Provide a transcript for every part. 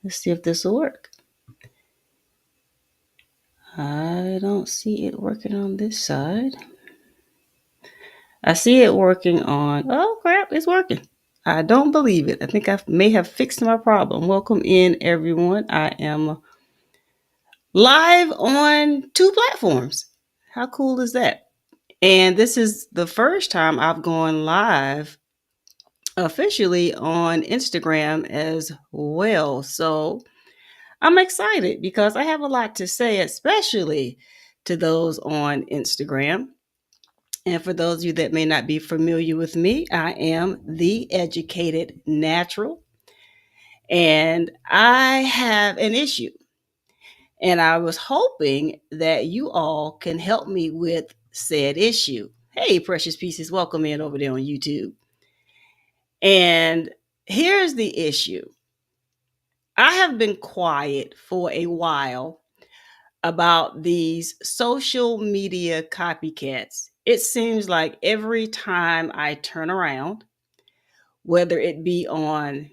Let's see if this will work. I don't see it working on this side. I see it working on, oh crap, it's working. I don't believe it. I think I may have fixed my problem. Welcome in, everyone. I am live on 2 platforms. How cool is that? And this is the first time I've gone live officially on Instagram as well. So I'm excited because I have a lot to say, especially to those on Instagram. And for those of you that may not be familiar with me, I am the Educated Natural. And I have an issue. And I was hoping that you all can help me with said issue. Hey, Precious Pieces, welcome in over there on YouTube. And here's the issue. I have been quiet for a while about these social media copycats. It seems like every time I turn around, whether it be on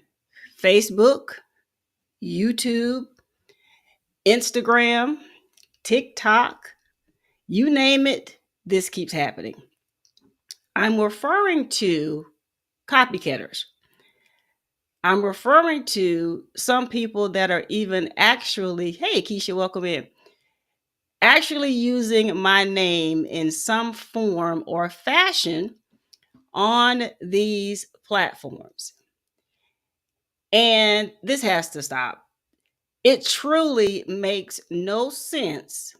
Facebook, YouTube, Instagram, TikTok, you name it, this keeps happening. I'm referring to copycatters. I'm referring to some people that are even actually, hey, Keisha, welcome in, actually using my name in some form or fashion on these platforms. And this has to stop. It truly makes no sense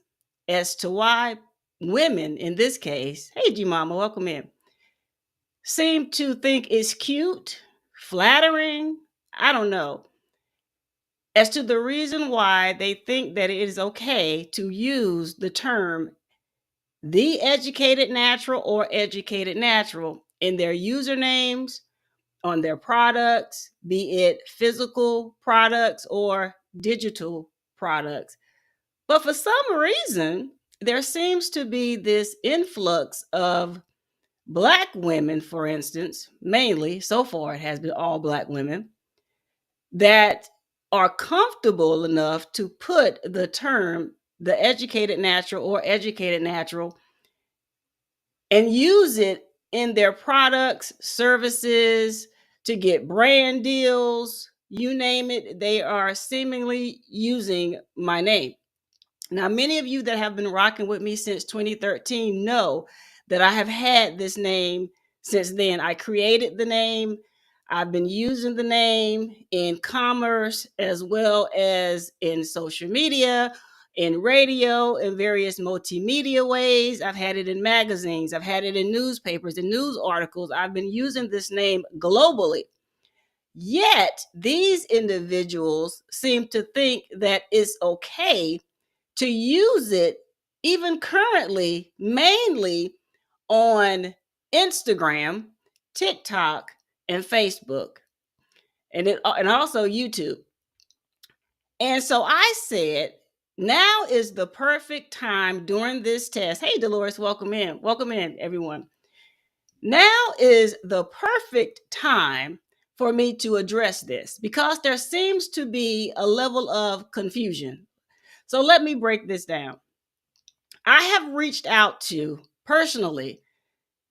as to why women, in this case, hey, G Mama, welcome in, seem to think it's cute, flattering, I don't know, as to the reason why they think that it is okay to use the term the Educated Natural or Educated Natural in their usernames, on their products, be it physical products or digital products. But for some reason, there seems to be this influx of Black women, for instance, mainly, so far it has been all Black women, that are comfortable enough to put the term the Educated Natural or Educated Natural and use it in their products, services, to get brand deals, you name it, they are seemingly using my name. Now, many of you that have been rocking with me since 2013 know that I have had this name since then. I created the name. I've been using the name in commerce as well as in social media, in radio, in various multimedia ways. I've had it in magazines. I've had it in newspapers and news articles. I've been using this name globally. Yet, these individuals seem to think that it's okay to use it even currently, mainly on Instagram, TikTok, and Facebook, and also YouTube. And so I said, now is the perfect time during this test. Hey, Dolores, welcome in. Welcome in, everyone. Now is the perfect time for me to address this because there seems to be a level of confusion. So let me break this down. I have reached out to personally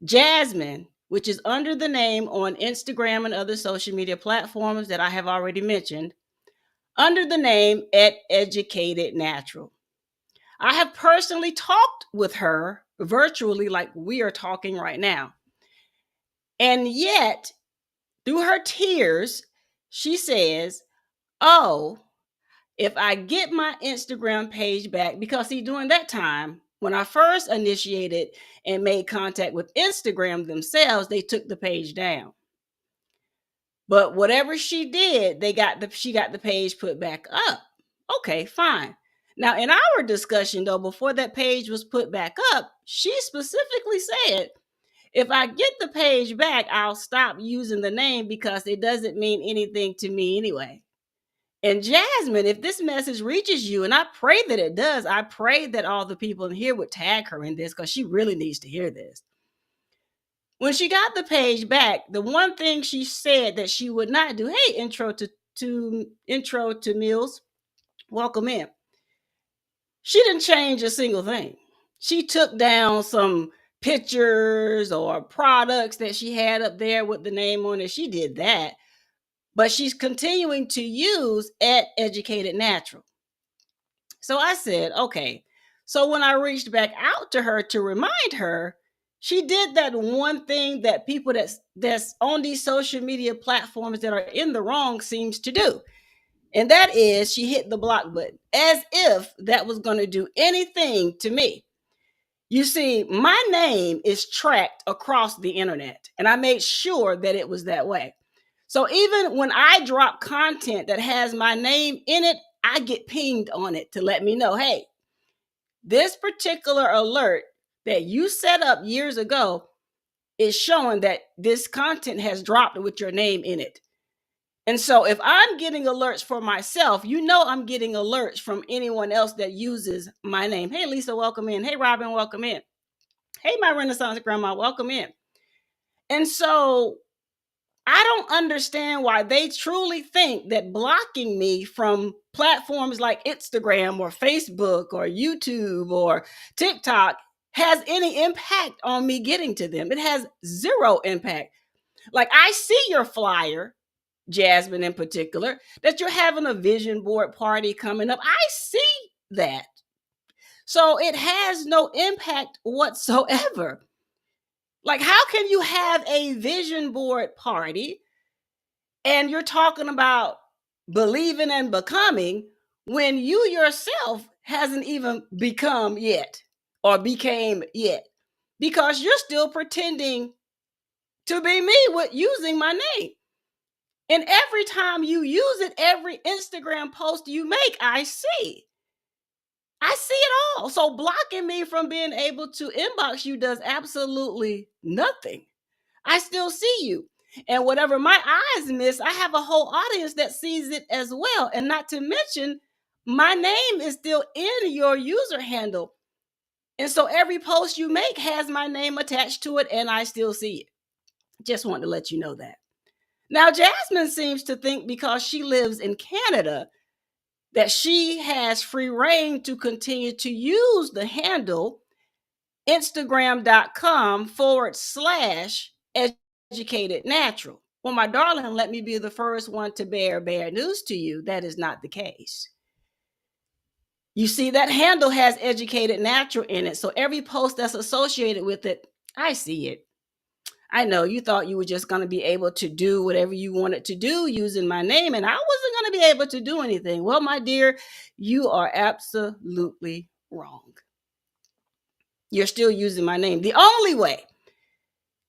Jasmine, which is under the name on Instagram and other social media platforms that I have already mentioned, under the name at Educated Natural. I have personally talked with her virtually like we are talking right now. And yet, through her tears, she says, oh, if I get my Instagram page back, because see, during that time, when I first initiated and made contact with Instagram themselves, they took the page down. But whatever she did, she got the page put back up. Okay, fine. Now, in our discussion, though, before that page was put back up, she specifically said, if I get the page back, I'll stop using the name because it doesn't mean anything to me anyway. And Jasmine, if this message reaches you, and I pray that it does, I pray that all the people in here would tag her in this because she really needs to hear this. When she got the page back, the one thing she said that she would not do, hey, intro to to intro to meals. Welcome in. She didn't change a single thing. She took down some pictures or products that she had up there with the name on it. She did that, but she's continuing to use at Educated Natural. So I said, okay. So when I reached back out to her to remind her, she did that one thing that people that's on these social media platforms that are in the wrong seems to do. And that is she hit the block button as if that was going to do anything to me. You see, my name is tracked across the internet, and I made sure that it was that way. So even when I drop content that has my name in it, I get pinged on it to let me know, hey, this particular alert that you set up years ago is showing that this content has dropped with your name in it. And so if I'm getting alerts for myself, you know I'm getting alerts from anyone else that uses my name. Hey, Lisa, welcome in. Hey, Robin, welcome in. Hey, my Renaissance grandma, welcome in. And so I don't understand why they truly think that blocking me from platforms like Instagram or Facebook or YouTube or TikTok has any impact on me getting to them. It has zero impact. Like, I see your flyer, Jasmine in particular, that you're having a vision board party coming up. I see that. So it has no impact whatsoever. Like, how can you have a vision board party and you're talking about believing and becoming when you yourself hasn't even become yet or became yet? Because you're still pretending to be me with using my name. And every time you use it, every Instagram post you make, I see it all. So blocking me from being able to inbox you does absolutely nothing. I still see you. And whatever my eyes miss, I have a whole audience that sees it as well. And not to mention, my name is still in your user handle. And so every post you make has my name attached to it, and I still see it. Just want to let you know that. Now, Jasmine seems to think because she lives in Canada that she has free reign to continue to use the handle Instagram.com/educated natural. Well, my darling, let me be the first one to bear news to you. That is not the case. You see, that handle has Educated Natural in it. So every post that's associated with it, I see it. I know you thought you were just going to be able to do whatever you wanted to do using my name, and I wasn't going to be able to do anything. Well, my dear, you are absolutely wrong. You're still using my name. The only way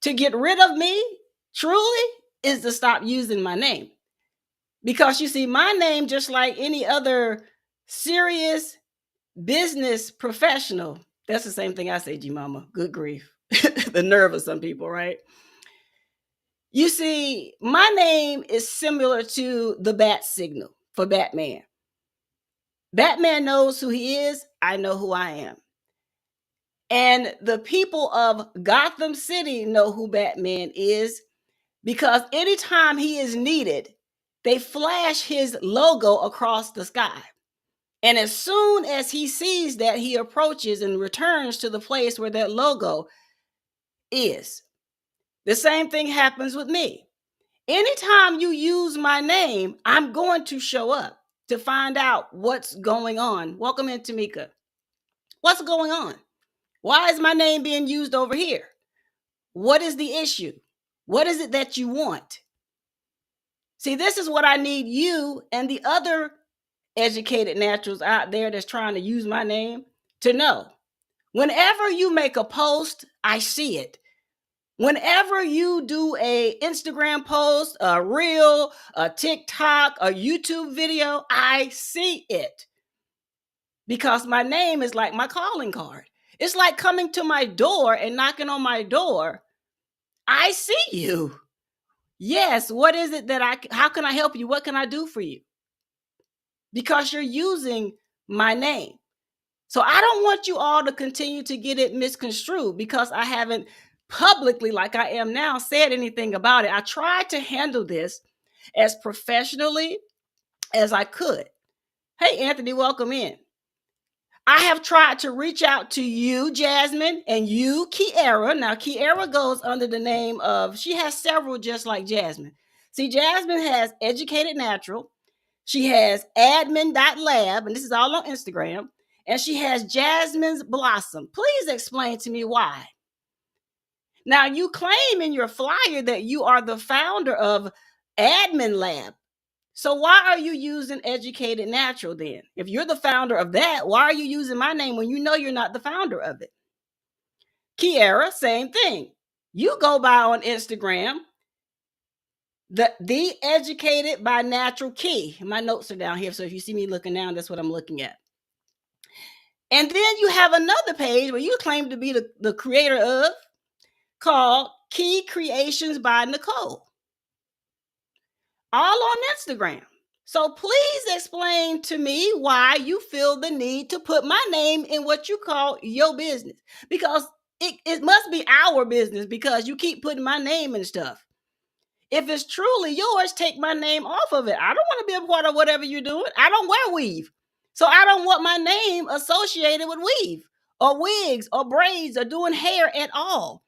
to get rid of me, truly, is to stop using my name. Because you see, my name, just like any other serious business professional, that's the same thing I say, G Mama. Good grief. The nerve of some people, right? You see, my name is similar to the bat signal for Batman. Batman knows who he is. I know who I am. And the people of Gotham City know who Batman is because anytime he is needed, they flash his logo across the sky. And as soon as he sees that, he approaches and returns to the place where that logo is. The same thing happens with me. Anytime you use my name, I'm going to show up to find out what's going on. Welcome in, Tamika. What's going on? Why is my name being used over here? What is the issue? What is it that you want? See, this is what I need you and the other educated naturals out there that's trying to use my name to know. Whenever you make a post, I see it. Whenever you do a Instagram post, a reel, a TikTok, a YouTube video, I see it. Because my name is like my calling card. It's like coming to my door and knocking on my door. I see you. Yes, what is it how can I help you? What can I do for you? Because you're using my name. So I don't want you all to continue to get it misconstrued because I haven't publicly, like I am now, said anything about it. I tried to handle this as professionally as I could. Hey, Anthony, welcome in. I have tried to reach out to you, Jasmine, and you, Kiara. Now, Kiara goes under the name of, she has several just like Jasmine. See, Jasmine has Educated Natural. She has admin.lab, and this is all on Instagram. And she has Jasmine's Blossom. Please explain to me why. Now, you claim in your flyer that you are the founder of Admin Lab. So why are you using Educated Natural then? If you're the founder of that, why are you using my name when you know you're not the founder of it? Kiara, same thing. You go by on Instagram, the Educated by Natural Key. My notes are down here, so if you see me looking down, that's what I'm looking at. And then you have another page where you claim to be the creator of, called Key Creations by Nicole. All on Instagram. So please explain to me why you feel the need to put my name in what you call your business. Because it must be our business because you keep putting my name and stuff. If it's truly yours, take my name off of it. I don't want to be a part of whatever you're doing. I don't wear weave. So I don't want my name associated with weave or wigs or braids or doing hair at all.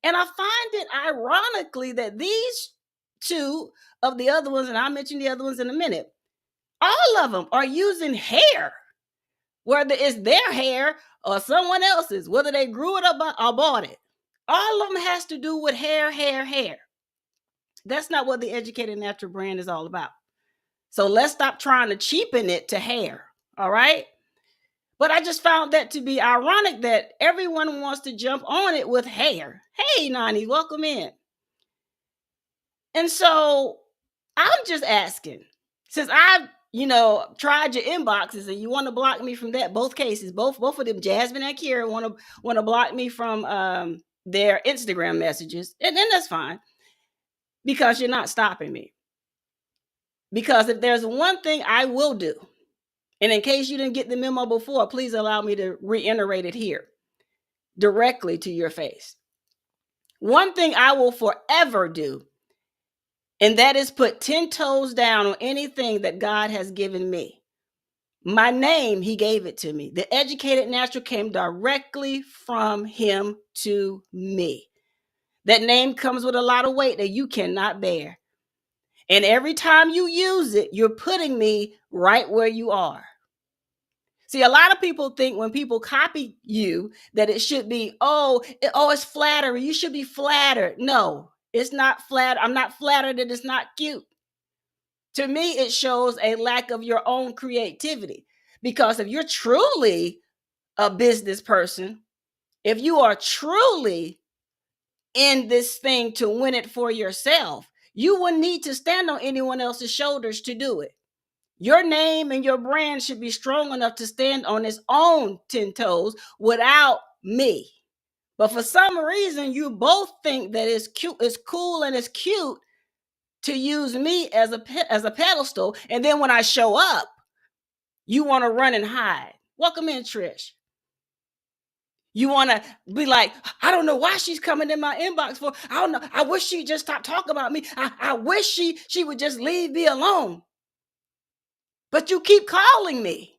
And I find it ironically that these two of the other ones, and I'll mention the other ones in a minute, all of them are using hair, whether it's their hair or someone else's, whether they grew it up or bought it. All of them has to do with hair, hair, hair. That's not what the Educated Natural brand is all about. So let's stop trying to cheapen it to hair, all right? But I just found that to be ironic that everyone wants to jump on it with hair. Hey, Nani, welcome in. And so I'm just asking, since I've, tried your inboxes and you want to block me from that, both cases, both of them, Jasmine and Kira want to block me from their Instagram messages, and then that's fine because you're not stopping me. Because if there's one thing I will do, and in case you didn't get the memo before, please allow me to reiterate it here directly to your face. One thing I will forever do, and that is put 10 toes down on anything that God has given me. My name, he gave it to me. The Educated Natural came directly from him to me. That name comes with a lot of weight that you cannot bear. And every time you use it, you're putting me right where you are. See, a lot of people think when people copy you that it should be, it's flattery. You should be flattered. No, it's not flat. I'm not flattered that it's not cute. To me, it shows a lack of your own creativity. Because if you're truly a business person, if you are truly in this thing to win it for yourself, you wouldn't need to stand on anyone else's shoulders to do it. Your name and your brand should be strong enough to stand on its own 10 toes without me. But for some reason, you both think that it's cute, it's cool, and it's cute to use me as a pedestal. And then when I show up, you want to run and hide. Welcome in, Trish. You want to be like, I don't know why she's coming in my inbox for. I don't know. I wish she'd just stop talking about me. I wish she would just leave me alone. But you keep calling me.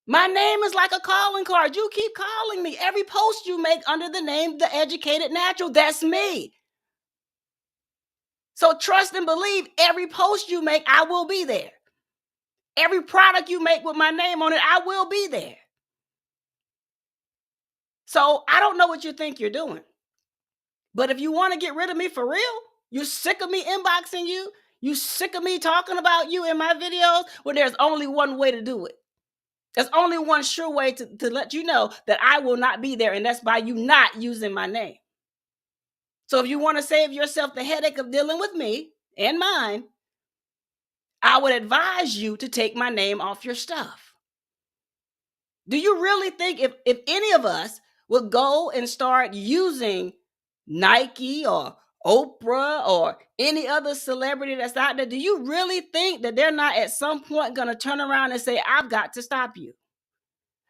My name is like a calling card. You keep calling me. Every post you make under the name The Educated Natural, that's me. So trust and believe every post you make, I will be there. Every product you make with my name on it, I will be there. So I don't know what you think you're doing. But if you want to get rid of me for real, you're sick of me inboxing you, you sick of me talking about you in my videos, well, there's only one way to do it. There's only one sure way to let you know that I will not be there, and that's by you not using my name. So if you want to save yourself the headache of dealing with me and mine, I would advise you to take my name off your stuff. Do you really think if any of us would go and start using Nike or Oprah or any other celebrity that's out there, do you really think that they're not at some point going to turn around and say, I've got to stop you?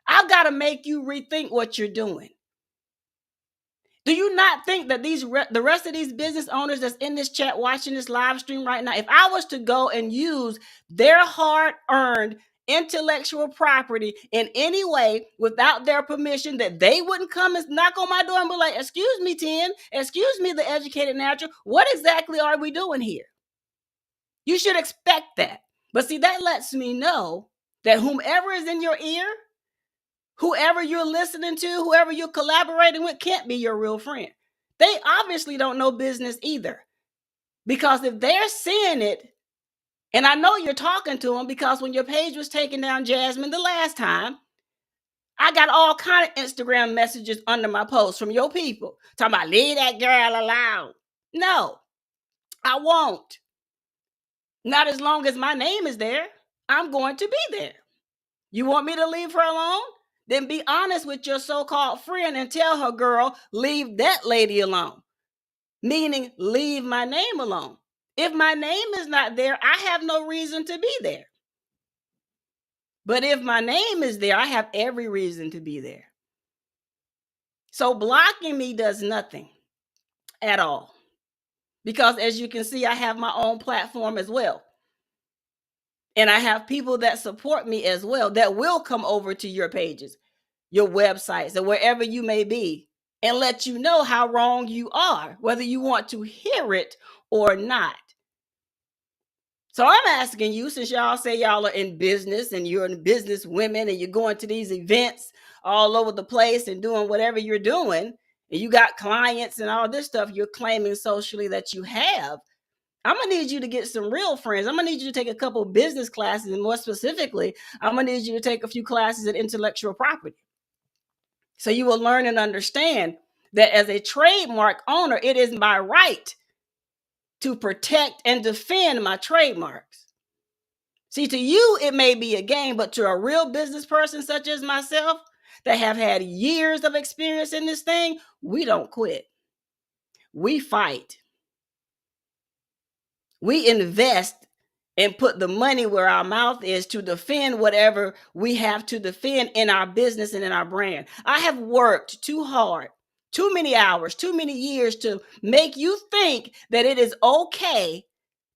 I've got to make you rethink what you're doing. Do you not think that the rest of these business owners that's in this chat watching this live stream right now, if I was to go and use their hard-earned intellectual property in any way without their permission, that they wouldn't come and knock on my door and be like, excuse me, Tim, excuse me, the Educated Natural, what exactly are we doing here? You should expect that. But see, that lets me know that whomever is in your ear, whoever you're listening to, whoever you're collaborating with can't be your real friend. They obviously don't know business either. Because if they're seeing it, and I know you're talking to them, because when your page was taken down, Jasmine, the last time, I got all kind of Instagram messages under my post from your people talking about, leave that girl alone. No, I won't. Not as long as my name is there. I'm going to be there. You want me to leave her alone? Then be honest with your so-called friend and tell her, girl, leave that lady alone. Meaning, leave my name alone. If my name is not there, I have no reason to be there. But if my name is there, I have every reason to be there. So blocking me does nothing at all. Because as you can see, I have my own platform as well. And I have people that support me as well that will come over to your pages, your websites, or wherever you may be, and let you know how wrong you are, whether you want to hear it or not. So I'm asking you, since y'all say y'all are in business and you're in business women and you're going to these events all over the place and doing whatever you're doing, and you got clients and all this stuff you're claiming socially that you have, I'm going to need you to get some real friends. I'm going to need you to take a couple of business classes, and more specifically, I'm going to need you to take a few classes in intellectual property. So you will learn and understand that as a trademark owner, it is my right to protect and defend my trademarks. See, to you, it may be a game, but to a real business person such as myself that have had years of experience in this thing, we don't quit. We fight. We invest and put the money where our mouth is to defend whatever we have to defend in our business and in our brand. I have worked too hard, too many hours, too many years to make you think that it is okay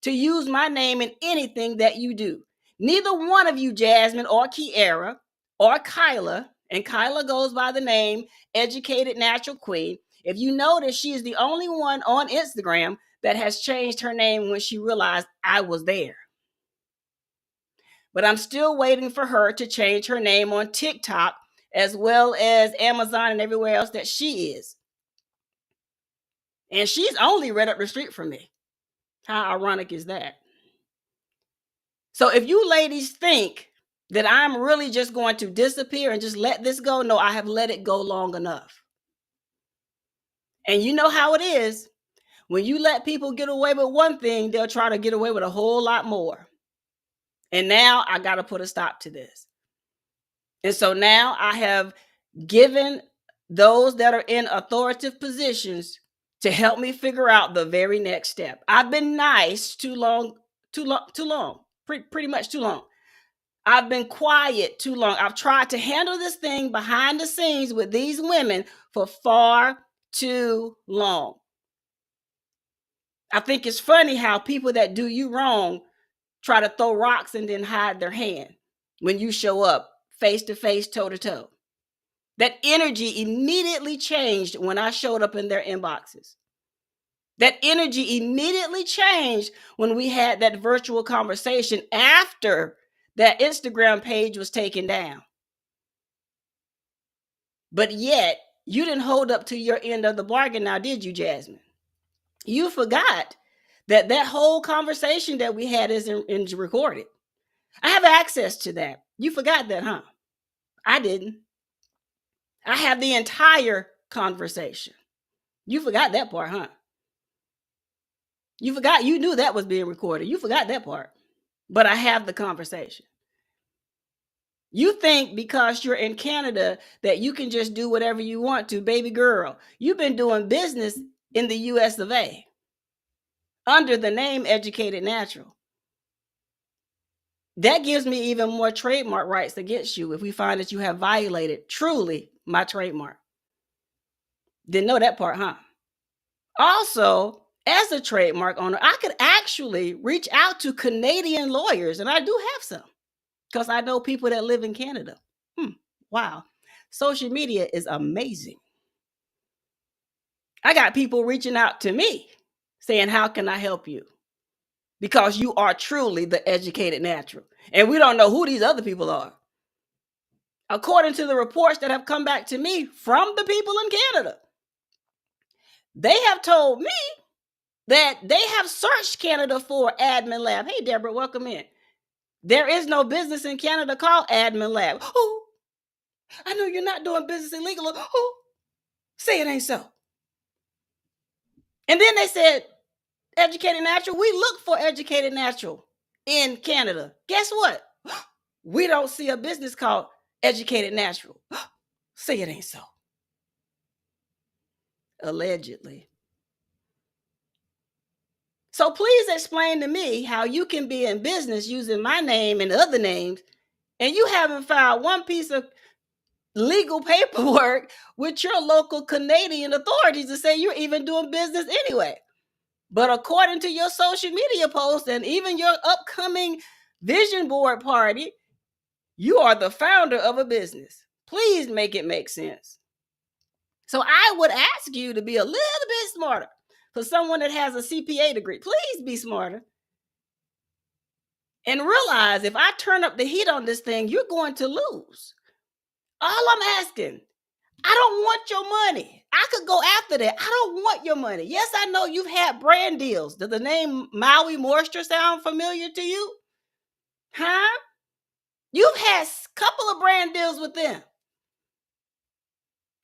to use my name in anything that you do. Neither one of you, Jasmine or Kiara or Kyla, and Kyla goes by the name Educated Natural Queen. If you notice, she is the only one on Instagram that has changed her name when she realized I was there. But I'm still waiting for her to change her name on TikTok, as well as Amazon and everywhere else that she is. And she's only right up the street from me. How ironic is that? So if you ladies think that I'm really just going to disappear and just let this go, no, I have let it go long enough. And you know how it is. When you let people get away with one thing, they'll try to get away with a whole lot more. And now I got to put a stop to this. And so now I have given those that are in authoritative positions to help me figure out the very next step. I've been nice too long, pretty much too long. I've been quiet too long. I've tried to handle this thing behind the scenes with these women for far too long. I think it's funny how people that do you wrong try to throw rocks and then hide their hand when you show up face to face, toe to toe. That energy immediately changed when I showed up in their inboxes. That energy immediately changed when we had that virtual conversation after that Instagram page was taken down. But yet, you didn't hold up to your end of the bargain now, did you, Jasmine? You forgot that whole conversation that we had is recorded. I have access to that. You forgot that, huh? I didn't. I have the entire conversation. You forgot that part, huh? You forgot, you knew that was being recorded. You forgot that part. But I have the conversation. You think because you're in Canada that you can just do whatever you want to, baby girl. You've been doing business in the US of A under the name Educated Natural. That gives me even more trademark rights against you if we find that you have violated truly my trademark. Didn't know that part, huh? Also, as a trademark owner, I could actually reach out to Canadian lawyers, and I do have some because I know people that live in Canada. Wow. Social media is amazing. I got people reaching out to me saying, how can I help you? Because you are truly the educated natural. And we don't know who these other people are. According to the reports that have come back to me from the people in Canada, they have told me that they have searched Canada for admin lab. Hey, Deborah, welcome in. There is no business in Canada called admin lab. Oh, I know you're not doing business illegal. Oh, say it ain't so. And then they said, Educated Natural, we look for Educated Natural in Canada. Guess what? We don't see a business called Educated Natural. Say it ain't so. Allegedly. So please explain to me how you can be in business using my name and other names, and you haven't filed one piece of legal paperwork with your local Canadian authorities to say you're even doing business anyway. But according to your social media posts and even your upcoming vision board party, you are the founder of a business. Please make it make sense. So I would ask you to be a little bit smarter. For someone that has a CPA degree, please be smarter. And realize if I turn up the heat on this thing, you're going to lose. All I'm asking, I don't want your money. I could go after that. I don't want your money. Yes, I know you've had brand deals. Does the name Maui Moisture sound familiar to you? Huh? You've had a couple of brand deals with them.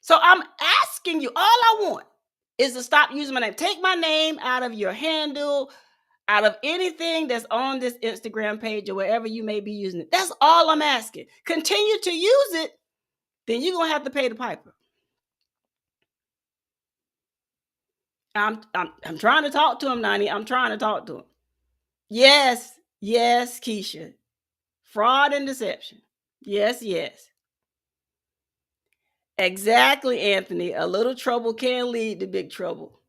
So I'm asking you, all I want is to stop using my name. Take my name out of your handle, out of anything that's on this Instagram page or wherever you may be using it. That's all I'm asking. Continue to use it, then you're going to have to pay the piper. I'm trying to talk to him, Nani. I'm trying to talk to him. Yes, Keisha. Fraud and deception. Yes. Exactly, Anthony. A little trouble can lead to big trouble.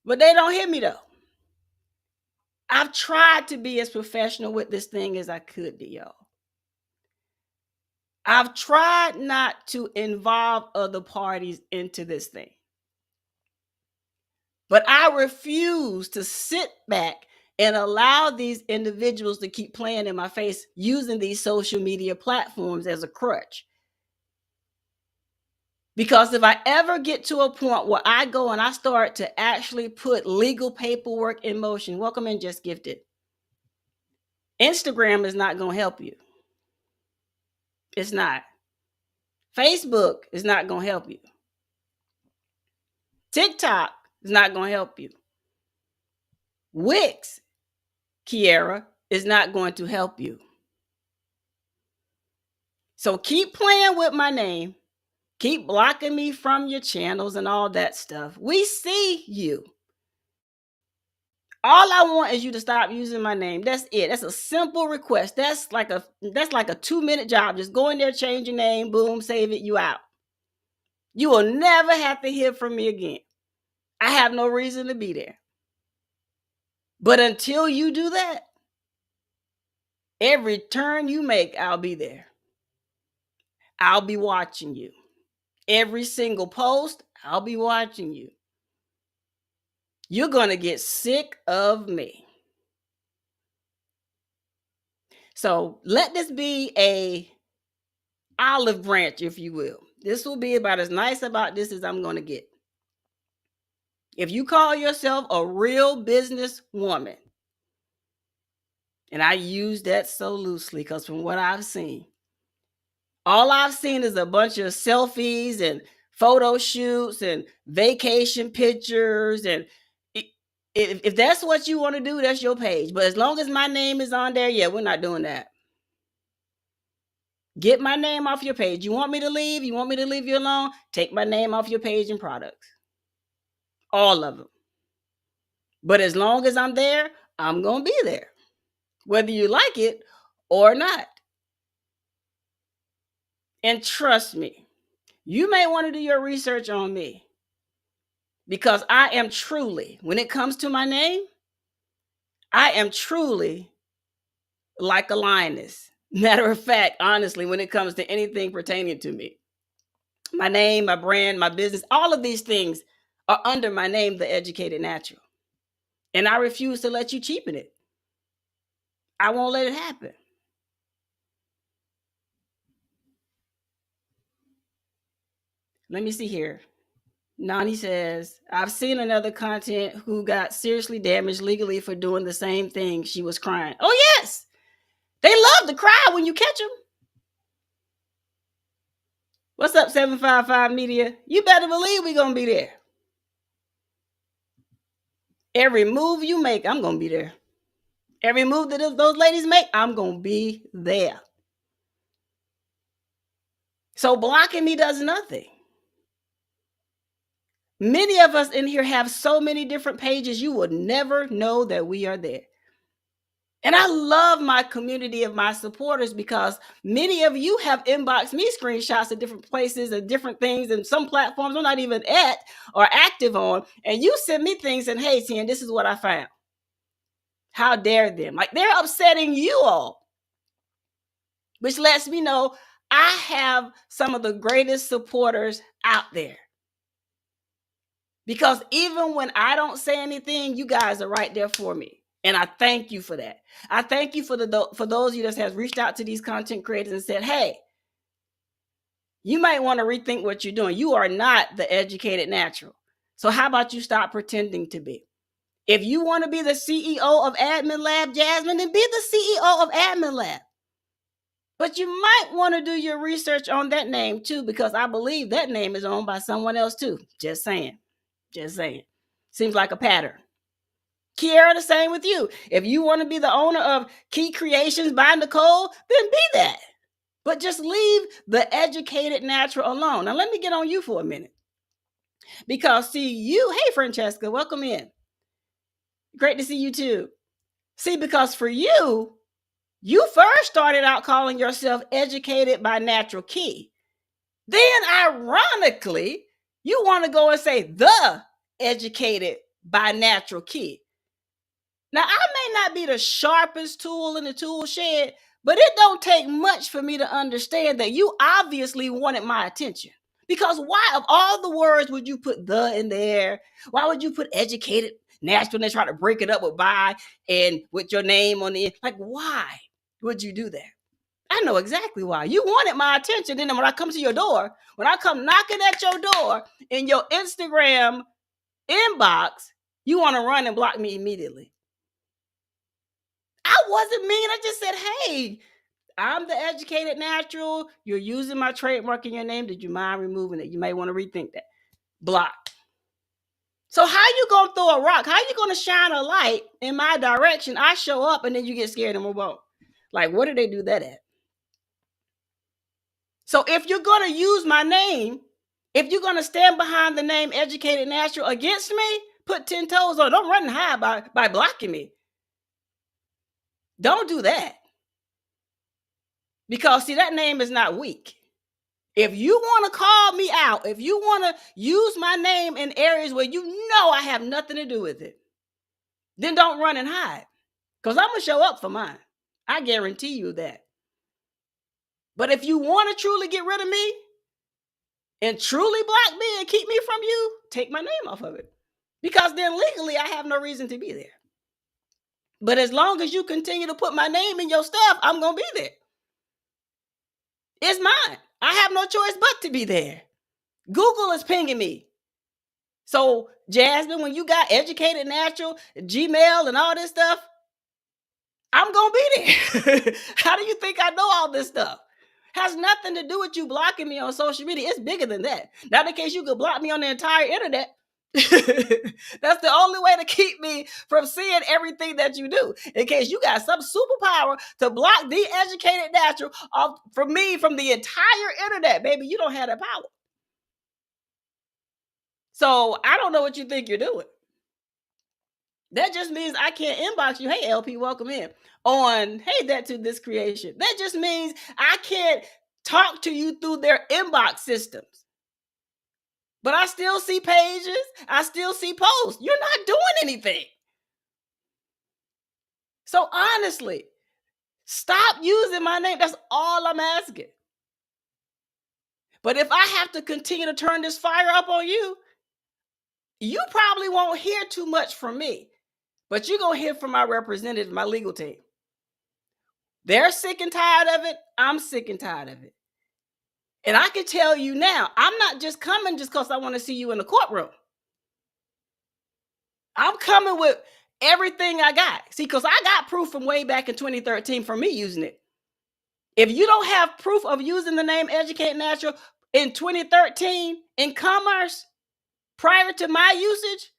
But they don't hear me though. I've tried to be as professional with this thing as I could be, y'all. I've tried not to involve other parties into this thing. But I refuse to sit back and allow these individuals to keep playing in my face using these social media platforms as a crutch. Because if I ever get to a point where I go and I start to actually put legal paperwork in motion, welcome in, Just Gifted. Instagram is not going to help you. It's not. Facebook is not going to help you. TikTok is not going to help you. Wix, Kiera, is not going to help you. So keep playing with my name. Keep blocking me from your channels and all that stuff. We see you. All I want is you to stop using my name. That's it. That's a simple request. That's like a 2-minute job. Just go in there, change your name, boom, save it, you out. You will never have to hear from me again. I have no reason to be there. But until you do that, every turn you make, I'll be there. I'll be watching you. Every single post, I'll be watching you. You're going to get sick of me. So let this be a olive branch, if you will. This will be about as nice about this as I'm going to get. If you call yourself a real business woman, and I use that so loosely because from what I've seen, all I've seen is a bunch of selfies and photo shoots and vacation pictures. And if that's what you want to do, that's your page. But as long as my name is on there, yeah, we're not doing that. Get my name off your page. You want me to leave? You want me to leave you alone? Take my name off your page and products. All of them. But as long as I'm there, I'm going to be there. Whether you like it or not. And trust me, You may want to do your research on me because I am truly, when it comes to my name, I am truly like a lioness. Matter of fact, honestly, when it comes to anything pertaining to me, my name, my brand, my business, all of these things are under my name, The Educated Natural. And I refuse to let you cheapen it. I won't let it happen. Let me see here. Nani says, I've seen another content who got seriously damaged legally for doing the same thing. She was crying. Oh, yes. They love to cry when you catch them. What's up, 755 Media? You better believe we're going to be there. Every move you make, I'm going to be there. Every move that those ladies make, I'm going to be there. So blocking me does nothing. Many of us in here have so many different pages, you would never know that we are there. And I love my community of my supporters because many of you have inboxed me screenshots of different places and different things and some platforms I'm not even at or active on. And you send me things and, hey, Tien, this is what I found. How dare them? Like they're upsetting you all, which lets me know I have some of the greatest supporters out there. Because even when I don't say anything, you guys are right there for me. And I thank you for that. I thank you for those of you that have reached out to these content creators and said, hey, you might want to rethink what you're doing. You are not the educated natural. So how about you stop pretending to be? If you want to be the CEO of Admin Lab, Jasmine, then be the CEO of Admin Lab. But you might want to do your research on that name too, because I believe that name is owned by someone else too. Just saying. Just saying. Seems like a pattern. Kiara, the same with you. If you want to be the owner of Key Creations by Nicole, then be that. But just leave the educated natural alone. Now, let me get on you for a minute. Because, see, you, hey, Francesca, welcome in. Great to see you too. See, because for you, you first started out calling yourself Educated by Natural Key. Then, ironically, you want to go and say the Educated by Natural Key. Now, I may not be the sharpest tool in the tool shed, but it don't take much for me to understand that you obviously wanted my attention. Because why, of all the words, would you put the in there? Why would you put educated, natural, and try to break it up with by and with your name on the end? Like, why would you do that? I know exactly why. You wanted my attention. And then when I come to your door, when I come knocking at your door in your Instagram inbox, you want to run and block me immediately. I wasn't mean. I just said, hey, I'm the educated natural. You're using my trademark in your name. Did you mind removing it? You may want to rethink that. Block. So how you going to throw a rock? How you going to shine a light in my direction? I show up and then you get scared and move on. Like, where did they do that at? So if you're going to use my name, if you're going to stand behind the name Educated Natural against me, put 10 toes on. Don't run and hide by blocking me. Don't do that. Because, see, that name is not weak. If you want to call me out, if you want to use my name in areas where you know I have nothing to do with it, then don't run and hide. Because I'm going to show up for mine. I guarantee you that. But if you want to truly get rid of me and truly block me and keep me from you, take my name off of it. Because then legally I have no reason to be there. But as long as you continue to put my name in your stuff, I'm going to be there. It's mine. I have no choice but to be there. Google is pinging me. So, Jasmine, when you got Educated Natural, Gmail, and all this stuff, I'm going to be there. How do you think I know all this stuff? Has nothing to do with you blocking me on social media. It's bigger than that. Not in case you could block me on the entire internet. That's the only way to keep me from seeing everything that you do. In case you got some superpower to block the Educated Natural off from me from the entire internet, baby, you don't have that power. So I don't know what you think you're doing. That just means I can't inbox you. Hey, LP, welcome in. On, hey, that to this creation. That just means I can't talk to you through their inbox systems. But I still see pages. I still see posts. You're not doing anything. So honestly, stop using my name. That's all I'm asking. But if I have to continue to turn this fire up on you, you probably won't hear too much from me. But you're going to hear from my representative, my legal team. They're sick and tired of it. I'm sick and tired of it. And I can tell you now, I'm not just coming just because I want to see you in the courtroom. I'm coming with everything I got. See, because I got proof from way back in 2013 from me using it. If you don't have proof of using the name Educated Natural in 2013 in commerce prior to my usage,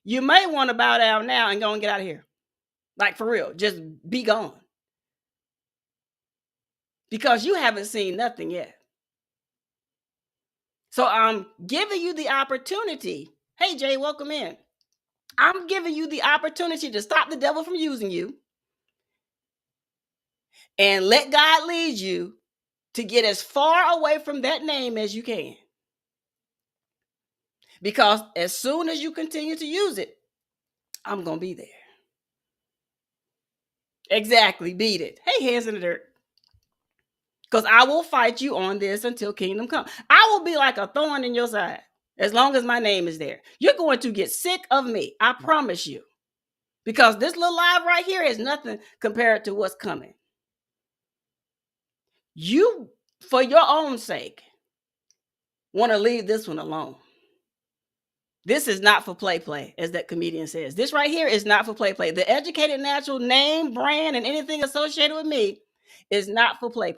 you may want to bow down now and go and get out of here. Like for real, just be gone. Because you haven't seen nothing yet. So I'm giving you the opportunity. Hey, Jay, welcome in. I'm giving you the opportunity to stop the devil from using you and let God lead you to get as far away from that name as you can. Because as soon as you continue to use it, I'm going to be there. Exactly. Beat it. Hey, hands in the dirt. Because I will fight you on this until kingdom come. I will be like a thorn in your side as long as my name is there. You're going to get sick of me. I promise you. Because this little live right here is nothing compared to what's coming. You, for your own sake, want to leave this one alone. This is not for play, as that comedian says. This right here is not for play. The Educated Natural name, brand, and anything associated with me is not for play.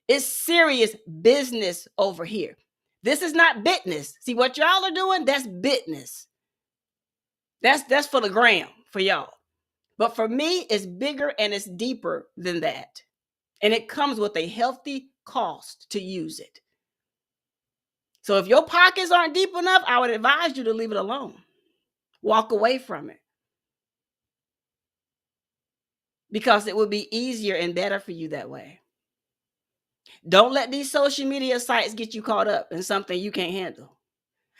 It's serious business over here. This is not business. See what y'all are doing? That's business. That's for the gram for y'all. But for me, it's bigger and it's deeper than that. And it comes with a healthy cost to use it. So if your pockets aren't deep enough, I would advise you to leave it alone. Walk away from it. Because it will be easier and better for you that way. Don't let these social media sites get you caught up in something you can't handle.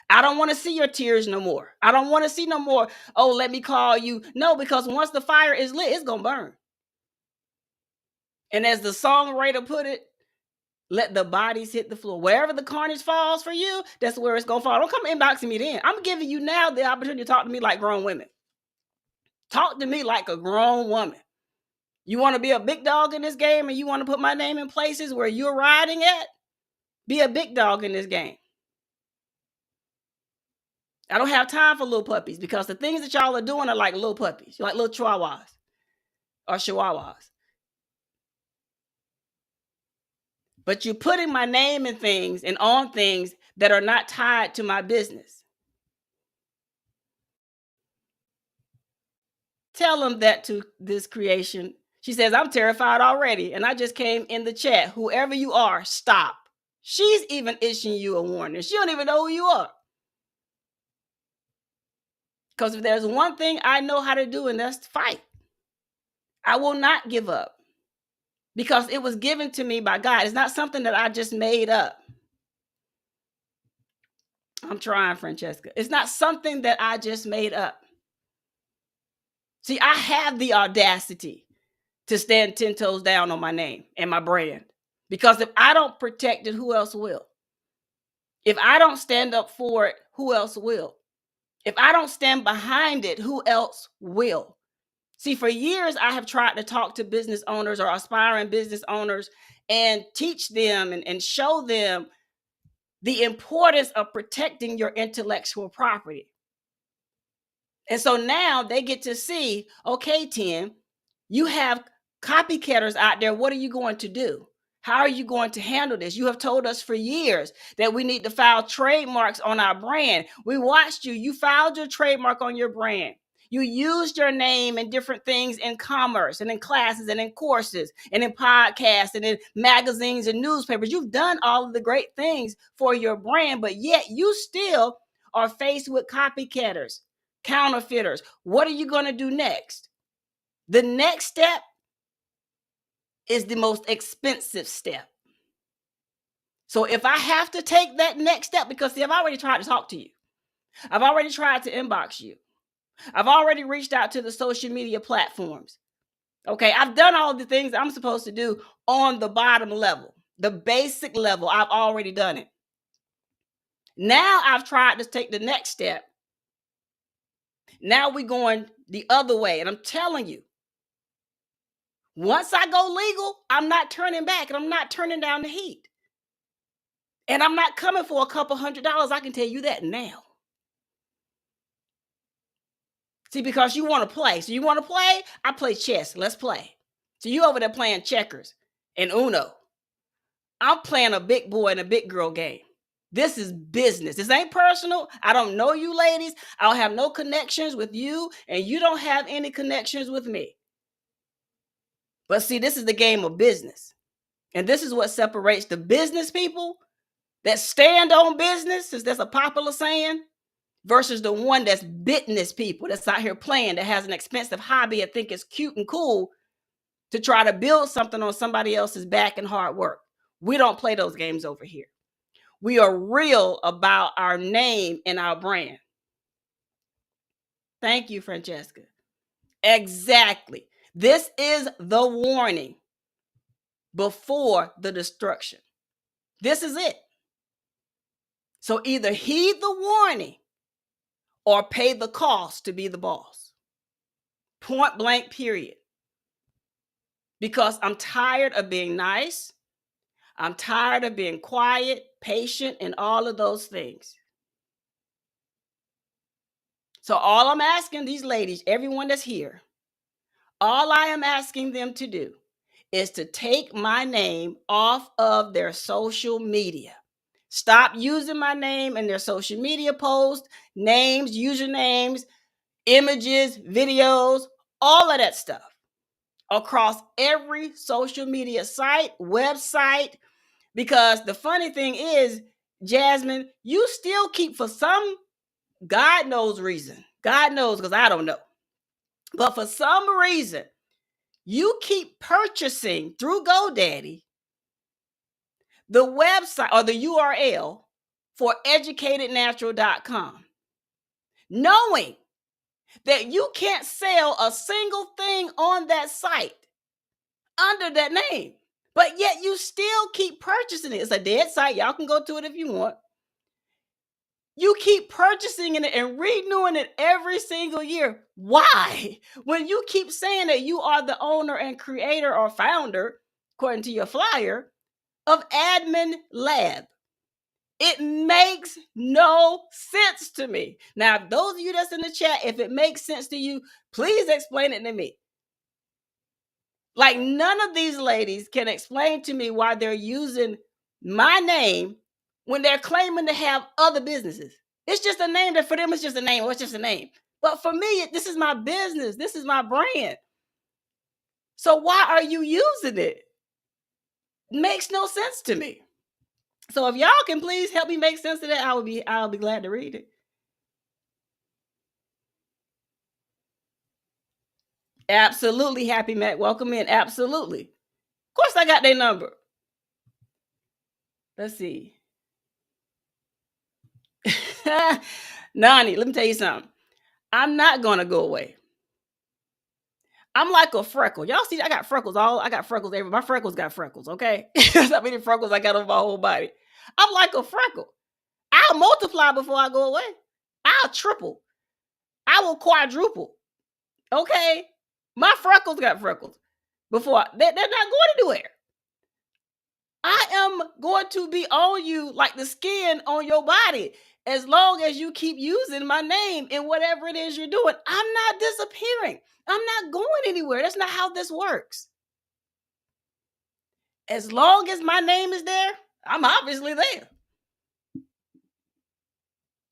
I don't want to see your tears no more. I don't want to see no more, oh, let me call you. No, because once the fire is lit, it's going to burn. And as the songwriter put it, let the bodies hit the floor. Wherever the carnage falls for you, that's where it's going to fall. Don't come inboxing me then. I'm giving you now the opportunity to talk to me like grown women. Talk to me like a grown woman. You want to be a big dog in this game and you want to put my name in places where you're riding at? Be a big dog in this game. I don't have time for little puppies because the things that y'all are doing are like little puppies. You're like little chihuahuas or chihuahuas. But you're putting my name in things and on things that are not tied to my business. Tell them that to this creation. She says, I'm terrified already. And I just came in the chat. Whoever you are, stop. She's even issuing you a warning. She don't even know who you are. Because if there's one thing I know how to do, and that's fight. I will not give up. Because it was given to me by God. It's not something that I just made up. I'm trying, Francesca. It's not something that I just made up. See, I have the audacity to stand 10 toes down on my name and my brand. Because if I don't protect it, who else will? If I don't stand up for it, who else will? If I don't stand behind it, who else will? See, for years, I have tried to talk to business owners or aspiring business owners and teach them and show them the importance of protecting your intellectual property. And so now they get to see, okay, Tim, you have copycatters out there. What are you going to do? How are you going to handle this? You have told us for years that we need to file trademarks on our brand. We watched you. You filed your trademark on your brand. You used your name in different things in commerce and in classes and in courses and in podcasts and in magazines and newspapers. You've done all of the great things for your brand, but yet you still are faced with copycatters, counterfeiters. What are you going to do next? The next step is the most expensive step. So if I have to take that next step, because see, I've already tried to talk to you. I've already tried to inbox you. I've already reached out to the social media platforms. Okay, I've done all the things I'm supposed to do on the bottom level, the basic level. I've already done it. Now I've tried to take the next step. Now we're going the other way. And I'm telling you, once I go legal, I'm not turning back and I'm not turning down the heat. And I'm not coming for a couple $100. I can tell you that now. See, because you want to play. So you want to play? I play chess. Let's play. So you over there playing checkers and Uno. I'm playing a big boy and a big girl game. This is business. This ain't personal. I don't know you ladies. I don't have no connections with you, and you don't have any connections with me. But see, this is the game of business. And this is what separates the business people that stand on business, since that's a popular saying, versus the one that's business people that's out here playing, that has an expensive hobby and think it's cute and cool to try to build something on somebody else's back and hard work. We don't play those games over here. We are real about our name and our brand. Thank you, Francesca. Exactly. This is the warning before the destruction. This is it. So either heed the warning or pay the cost to be the boss. Point blank, period. Because I'm tired of being nice. I'm tired of being quiet, patient, and all of those things. So all I'm asking these ladies, everyone that's here, all I am asking them to do is to take my name off of their social media. Stop using my name in their social media posts, names, usernames, images, videos, all of that stuff across every social media site, website. Because the funny thing is, Jasmine, you still keep, for some God knows reason. God knows, because I don't know. But for some reason, you keep purchasing through GoDaddy the website or the URL for educatednatural.com, knowing that you can't sell a single thing on that site under that name. But yet you still keep purchasing it. It's a dead site. Y'all can go to it if you want. You keep purchasing it and renewing it every single year. Why? When you keep saying that you are the owner and creator or founder, according to your flyer, of Admin Lab. It makes no sense to me. Now, those of you that's in the chat, if it makes sense to you, please explain it to me. Like, none of these ladies can explain to me why they're using my name when they're claiming to have other businesses. It's just a name that for them, it's just a name. Or it's just a name. But for me, this is my business. This is my brand. So why are you using it? Makes no sense to me. So if y'all can please help me make sense of that, I'll be glad to read it. Absolutely, Happy Mac. Welcome in. Absolutely. Of course, I got their number. Let's see. Nani, let me tell you something. I'm not going to go away. I'm like a freckle. Y'all see, I got freckles. I got freckles. My freckles got freckles, okay? That's how many freckles I got on my whole body. I'm like a freckle. I'll multiply before I go away. I'll triple. I will quadruple. Okay? My freckles got freckles. They're not going anywhere. I am going to be on you like the skin on your body as long as you keep using my name in whatever it is you're doing. I'm not disappearing. I'm not going anywhere. That's not how this works. As long as my name is there, I'm obviously there.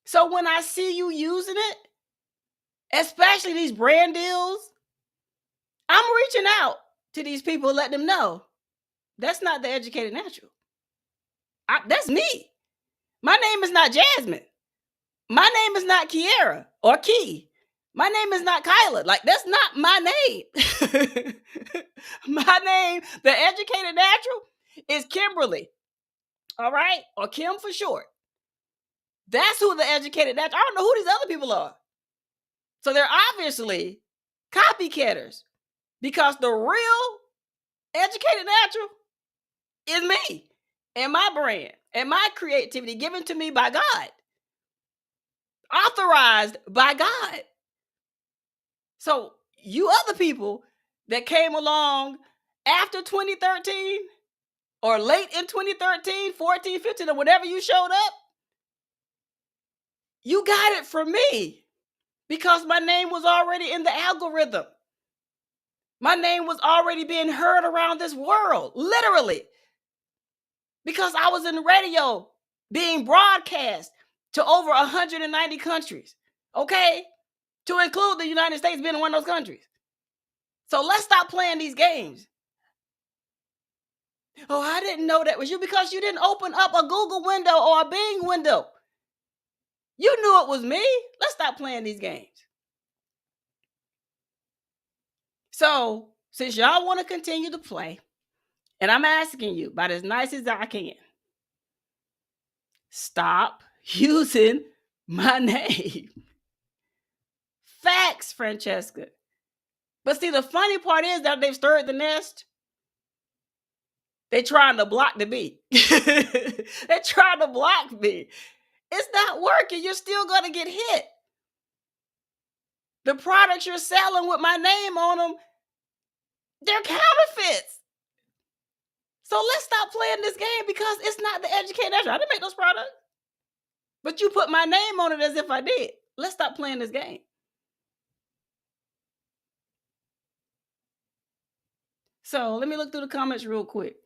So when I see you using it, especially these brand deals, I'm reaching out to these people, let them know that's not the Educated Natural. That's me. My name is not Jasmine. My name is not Kiera or Key. My name is not Kyla. Like, that's not my name. My name, the Educated Natural, is Kimberly. All right, or Kim for short. That's who the educated natural. I don't know who these other people are. So they're obviously copycatters because the real educated natural is me and my brand and my creativity given to me by God, authorized by God. So you other people that came along after 2013 or late in 2013, 14, 15, or whenever you showed up, you got it from me because my name was already in the algorithm. My name was already being heard around this world, literally, because I was in the radio being broadcast to over 190 countries, okay? To include the United States being one of those countries. So let's stop playing these games. Oh, I didn't know that was you because you didn't open up a Google window or a Bing window. You knew it was me. Let's stop playing these games. So, since y'all want to continue to play, and I'm asking you about as nice as I can, stop using my name. Facts, Francesca. But see, the funny part is that they've stirred the nest. They're trying to block the bee. They're trying to block me. It's not working. You're still going to get hit. The products you're selling with my name on them, they're counterfeits. So let's stop playing this game because it's not the educated natural. I didn't make those products. But you put my name on it as if I did. Let's stop playing this game. So let me look through the comments real quick.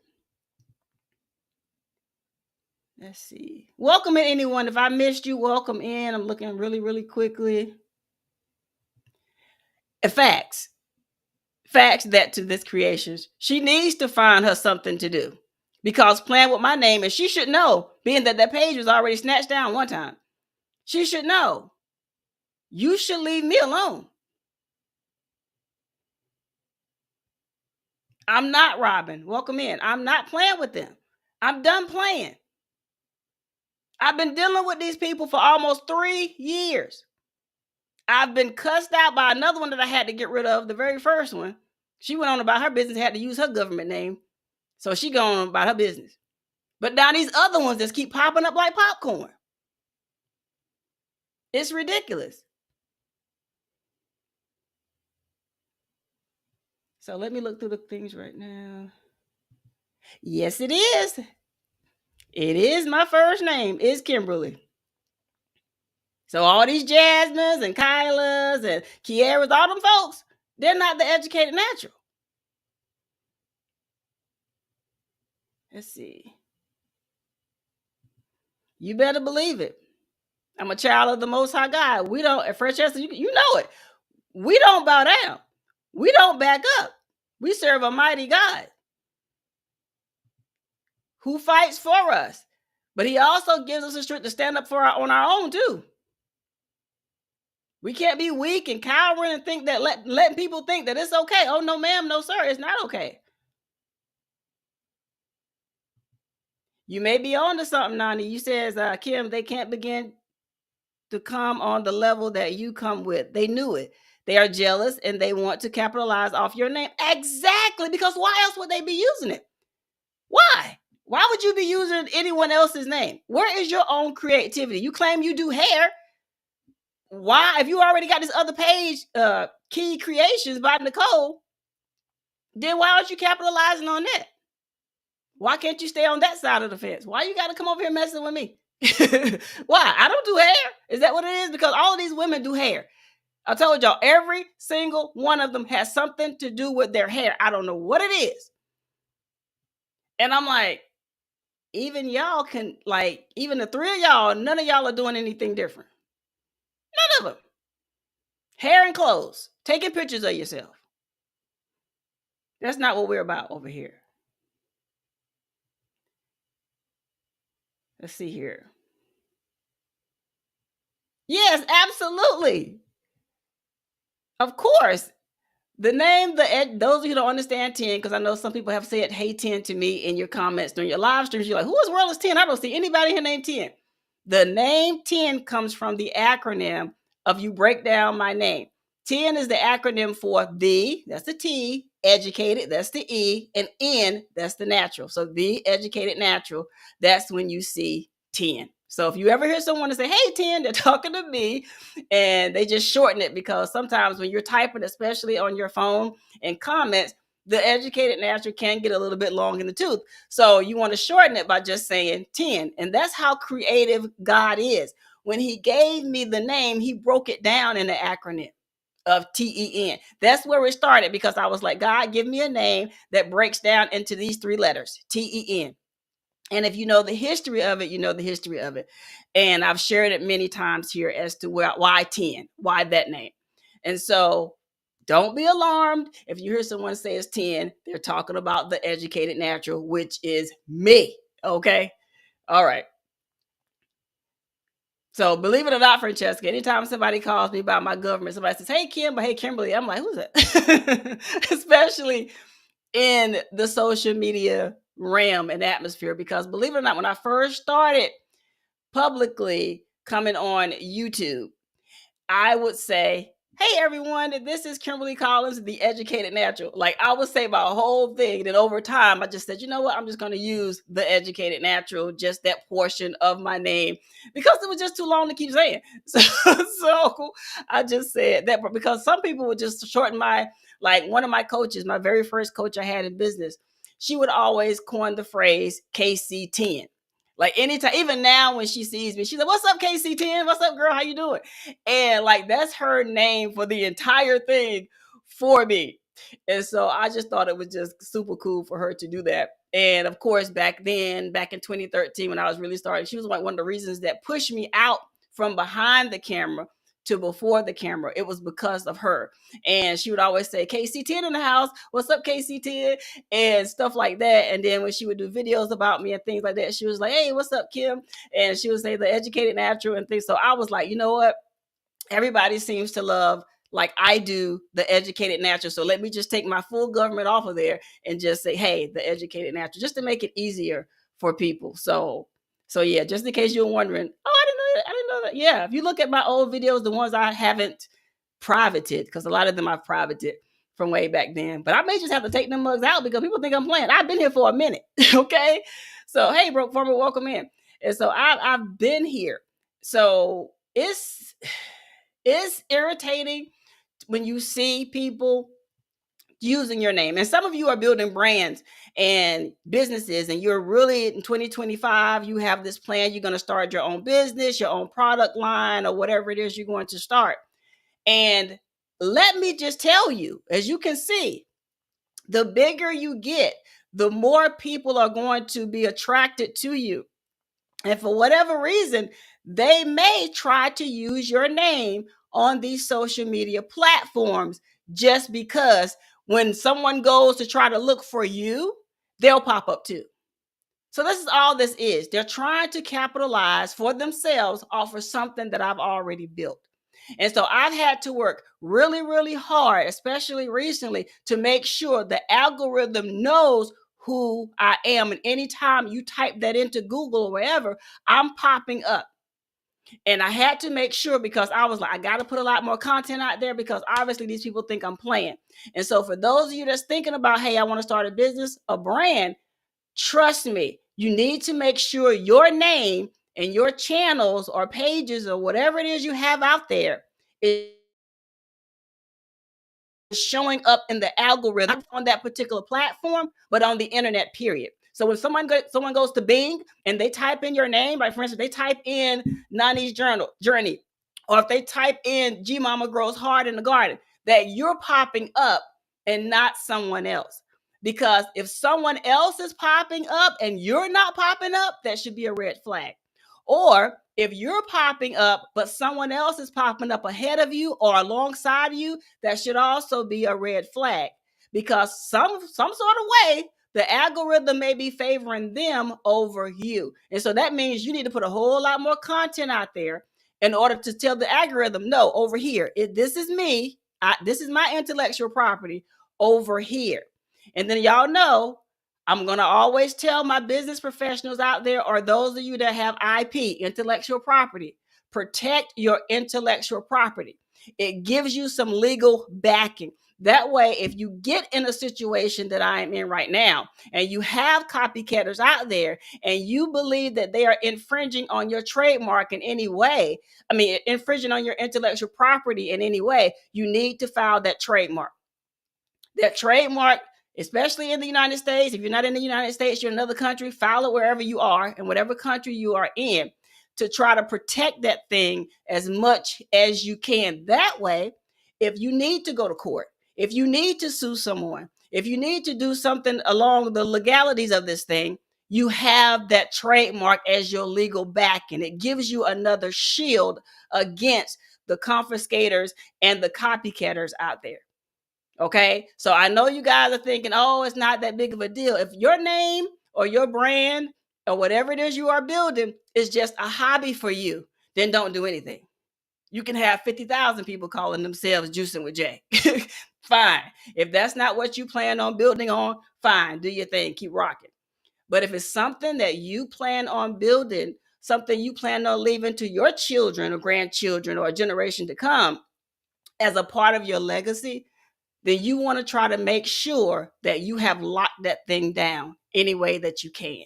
Let's see. Welcome in, anyone. If I missed you, welcome in. I'm looking really, really quickly. Facts. Facts that to this creation, she needs to find her something to do. Because playing with my name, and she should know, being that that page was already snatched down one time, she should know. You should leave me alone. I'm not Robin. Welcome in. I'm not playing with them. I'm done playing. I've been dealing with these people for almost 3 years. I've been cussed out by another one that I had to get rid of, the very first one. She went on about her business, had to use her government name. So she going on about her business. But now these other ones just keep popping up like popcorn. It's ridiculous. So let me look through the things right now. Yes, it is. It is my first name. It's Kimberly. So all these Jasmines and Kylas and Kiaras, all them folks, they're not the educated natural. Let's see. You better believe it. I'm a child of the Most High God. We don't, at Francesca, you know it. We don't bow down. We don't back up. We serve a mighty God who fights for us. But he also gives us the strength to stand up on our own too. We can't be weak and cowering and think that letting people think that it's okay. Oh, no, ma'am, no, sir, it's not okay. You may be on to something, Nani. You says, Kim, they can't begin to come on the level that you come with. They knew it. They are jealous and they want to capitalize off your name. Exactly, because why else would they be using it? Why? Why would you be using anyone else's name? Where is your own creativity? You claim you do hair. Why, if you already got this other page, Key Creations by Nicole, then why aren't you capitalizing on that? Why can't you stay on that side of the fence? Why you got to come over here messing with me? Why? I don't do hair. Is that what it is? Because all of these women do hair. I told y'all, every single one of them has something to do with their hair. I don't know what it is. And I'm like, even y'all can, like, even the three of y'all, none of y'all are doing anything different. None of them. Hair and clothes. Taking pictures of yourself. That's not what we're about over here. Let's see here. Yes, absolutely. Of course. The name, those of you who don't understand 10, because I know some people have said, hey, 10 to me in your comments during your live streams. You're like, who is world is 10? I don't see anybody here named 10. The name 10 comes from the acronym of you break down my name. 10 is the acronym for the, that's the T, educated, that's the E, and N, that's the natural. So the educated natural, that's when you see 10. So if you ever hear someone say, hey, 10, they're talking to me, and they just shorten it, because sometimes when you're typing, especially on your phone and comments, the educated natural can get a little bit long in the tooth. So you want to shorten it by just saying 10. And that's how creative God is. When he gave me the name, he broke it down in the acronym of TEN. That's where it started, because I was like, God, give me a name that breaks down into these three letters, TEN. And if you know the history of it, you know the history of it. And I've shared it many times here as to why 10, why that name. And so don't be alarmed if you hear someone say it's 10, they're talking about the educated natural, which is me. Okay. All right. So believe it or not, Francesca, anytime somebody calls me about my government, somebody says, hey, Kim, or hey, Kimberly, I'm like, who's that? Especially in the social media realm and atmosphere, because believe it or not, when I first started publicly coming on YouTube, I would say, hey everyone, this is Kimberly Collins, the educated natural. Like, I would say my whole thing. Then over time, I just said, you know what? I'm just going to use the educated natural, just that portion of my name, because it was just too long to keep saying. So I just said that, because some people would just shorten like one of my coaches, my very first coach I had in business, she would always coin the phrase KC10. Like anytime, even now when she sees me, she's like, what's up, KC10? What's up, girl? How you doing? And like, that's her name for the entire thing for me. And so I just thought it was just super cool for her to do that. And of course, back then, back in 2013, when I was really starting, she was like one of the reasons that pushed me out from behind the camera to before the camera. It was because of her. And she would always say, KC10 in the house. What's up, KC10? And stuff like that. And then when she would do videos about me and things like that, she was like, hey, what's up, Kim? And she would say the educated natural and things. So I was like, you know what? Everybody seems to love, like I do, the educated natural. So let me just take my full government off of there and just say, hey, the educated natural, just to make it easier for people. So yeah, just in case you're wondering, oh, I didn't know that. Yeah, if you look at my old videos, the ones I haven't privated, because a lot of them I've privated from way back then, but I may just have to take them mugs out because people think I'm playing. I've been here for a minute. Okay. So, hey, broke farmer, welcome in. And so I've been here. So it's irritating when you see people using your name. And some of you are building brands and businesses, and you're really in 2025, you have this plan. You're going to start your own business, your own product line, or whatever it is you're going to start. And let me just tell you, as you can see, the bigger you get, the more people are going to be attracted to you. And for whatever reason, they may try to use your name on these social media platforms, just because when someone goes to try to look for you, they'll pop up too. So this is all this is. They're trying to capitalize for themselves off of something that I've already built. And so I've had to work really, really hard, especially recently, to make sure the algorithm knows who I am. And anytime you type that into Google or wherever, I'm popping up. And I had to make sure, because I was like, I got to put a lot more content out there, because obviously these people think I'm playing. And so for those of you that's thinking about, hey, I want to start a business, a brand, trust me, you need to make sure your name and your channels or pages or whatever it is you have out there is showing up in the algorithm, not on that particular platform, but on the internet, period. So when someone goes to Bing and they type in your name, like for instance, they type in Nani's journey, or if they type in G Mama Grows Hard in the Garden, that you're popping up and not someone else. Because if someone else is popping up and you're not popping up, that should be a red flag. Or if you're popping up, but someone else is popping up ahead of you or alongside you, that should also be a red flag. Because some sort of way, the algorithm may be favoring them over you. And so that means you need to put a whole lot more content out there in order to tell the algorithm, no, over here, this is me. This is my intellectual property over here. And then y'all know I'm going to always tell my business professionals out there, or those of you that have IP, intellectual property, protect your intellectual property. It gives you some legal backing. That way, if you get in a situation that I am in right now, and you have copycatters out there, and you believe that they are infringing on your trademark in any way, infringing on your intellectual property in any way, you need to file that trademark. That trademark, especially in the United States, if you're not in the United States, you're in another country, file it wherever you are, in whatever country you are in, to try to protect that thing as much as you can. That way, if you need to go to court, if you need to sue someone, if you need to do something along the legalities of this thing, you have that trademark as your legal backing. It gives you another shield against the confiscators and the copycatters out there. Okay. So I know you guys are thinking, oh, it's not that big of a deal. If your name or your brand or whatever it is you are building is just a hobby for you, then don't do anything. You can have 50,000 people calling themselves Juicing with Jay. Fine. If that's not what you plan on building on, fine. Do your thing. Keep rocking. But if it's something that you plan on building, something you plan on leaving to your children or grandchildren or a generation to come as a part of your legacy, then you want to try to make sure that you have locked that thing down any way that you can.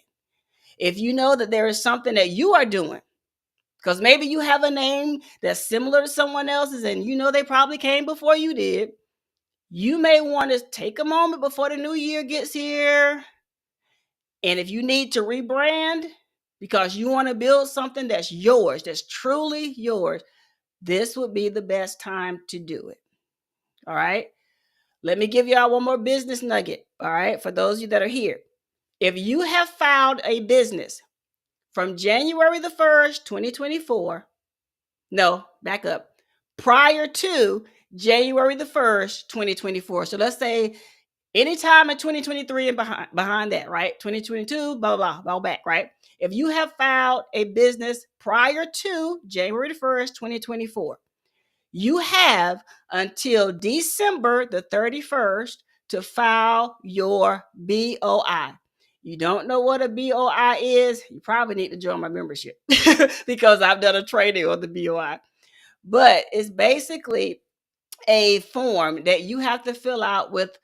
If you know that there is something that you are doing, because maybe you have a name that's similar to someone else's and you know they probably came before you did, you may want to take a moment before the new year gets here. And if you need to rebrand because you want to build something that's yours, that's truly yours, this would be the best time to do it. All right. Let me give y'all one more business nugget. All right. For those of you that are here, if you have filed a business from January the 1st, 2024, no, back up, prior to January the 1st, 2024. So let's say anytime in 2023 and behind that, right? 2022, blah, blah, blah, back, right? If you have filed a business prior to January the 1st, 2024, you have until December the 31st to file your BOI. You don't know what a BOI is? You probably need to join my membership because I've done a training on the BOI. But it's basically a form that you have to fill out with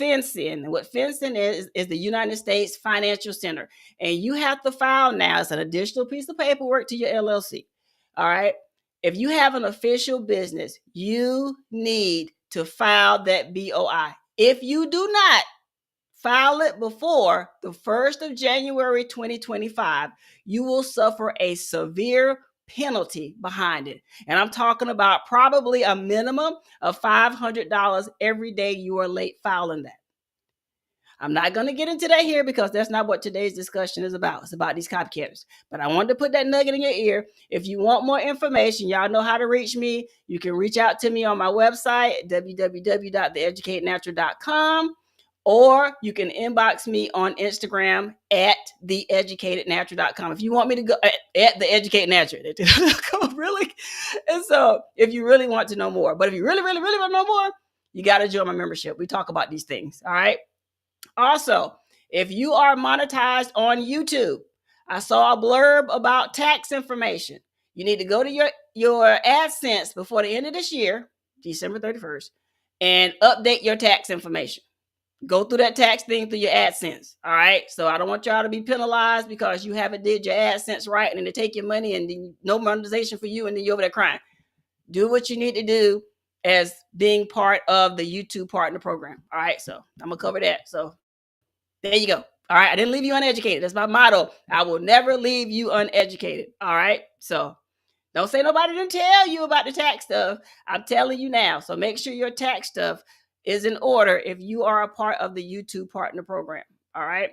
FinCEN. What FinCEN is the United States Financial Center. And you have to file now. It's an additional piece of paperwork to your LLC. All right. If you have an official business, you need to file that BOI. If you do not file it before the 1st of January 2025, you will suffer a severe penalty behind it. And I'm talking about probably a minimum of $500 every day you are late filing that. I'm not going to get into that here because that's not what today's discussion is about. It's about these copycatters. But I wanted to put that nugget in your ear. If you want more information, y'all know how to reach me. You can reach out to me on my website, www.theeducatednatural.com. Or you can inbox me on Instagram at theeducatednatural.com. If you want me to go at theeducatednatural.com, really? And so if you really want to know more, but if you really, really, really want to know more, you got to join my membership. We talk about these things. All right. Also, if you are monetized on YouTube, I saw a blurb about tax information. You need to go to your AdSense before the end of this year, December 31st, and update your tax information. Go through that tax thing through your AdSense. All right. So I don't want y'all to be penalized because you haven't did your AdSense right and then they take your money and then no monetization for you and then you're over there crying. Do what you need to do as being part of the YouTube partner program. All right. So I'm going to cover that. So there you go. All right. I didn't leave you uneducated. That's my motto. I will never leave you uneducated. All right. So don't say nobody didn't tell you about the tax stuff. I'm telling you now. So make sure your tax stuff is in order if you are a part of the YouTube partner program. All right.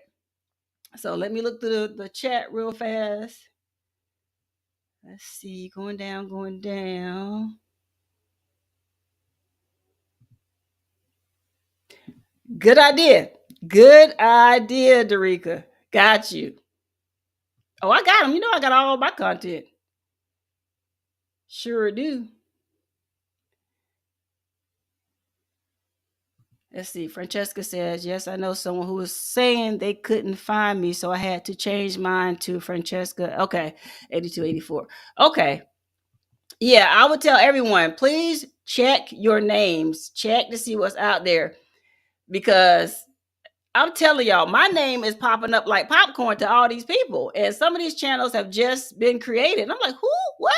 So let me look through the chat real fast. Let's see. Going down, going down. Good idea. Good idea, Derica. Got you. Oh, I got them. You know I got all my content. Sure do. Let's see. Francesca says, yes, I know someone who was saying they couldn't find me, so I had to change mine to Francesca. Okay, 8284. Okay. Yeah, I would tell everyone, please check your names. Check to see what's out there. Because I'm telling y'all, my name is popping up like popcorn to all these people. And some of these channels have just been created. And I'm like, who? What?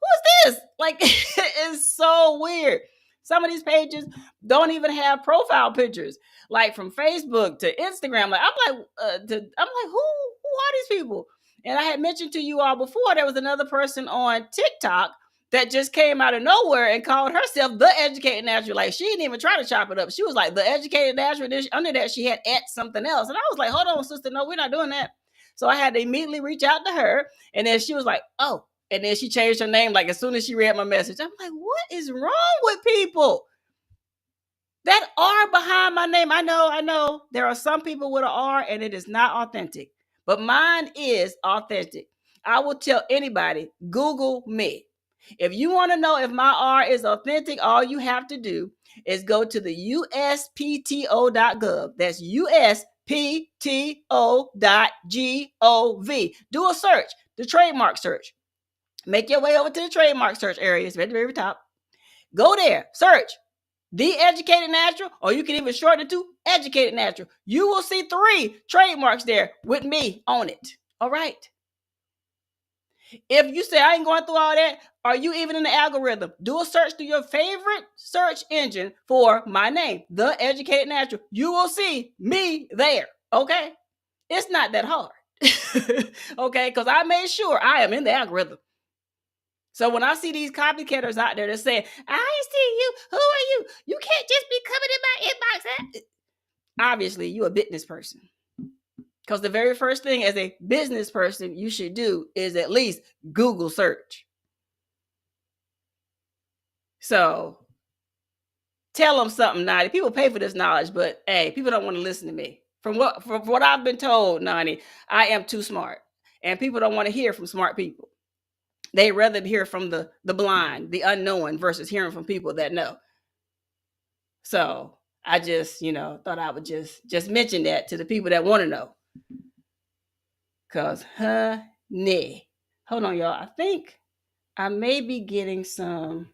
Who's this? Like, it's so weird. Some of these pages don't even have profile pictures, like from Facebook to Instagram. Like, I'm like, who are these people? And I had mentioned to you all before, there was another person on TikTok that just came out of nowhere and called herself the Educated Natural. Like, she didn't even try to chop it up. She was like the Educated Natural. Under that, she had at something else, and I was like, hold on, sister, no, we're not doing that. So I had to immediately reach out to her, and then she was like, oh. And then she changed her name like as soon as she read my message. I'm like, what is wrong with people that are behind my name? I know. There are some people with an R and it is not authentic, but mine is authentic. I will tell anybody, Google me. If you want to know if my R is authentic, all you have to do is go to the uspto.gov. That's uspto.gov. Do a search, the trademark search. Make your way over to the trademark search area. It's at the very top. Go there, search The Educated Natural, or you can even shorten it to Educated Natural. You will see 3 trademarks there with me on it. All right. If you say I ain't going through all that, are you even in the algorithm? Do a search through your favorite search engine for my name, The Educated Natural. You will see me there. Okay. It's not that hard. Okay. Because I made sure I am in the algorithm. So when I see these copycatters out there that say, I see you, who are you? You can't just be coming in my inbox. Obviously, you're a business person. Because the very first thing as a business person you should do is at least Google search. So tell them something, Nani. People pay for this knowledge, but hey, people don't want to listen to me. From what I've been told, Nani, I am too smart. And people don't want to hear from smart people. They rather hear from the blind, the unknown, versus hearing from people that know. So I just, thought I would just mention that to the people that want to know. Cause honey. Hold on, y'all. I think I may be getting some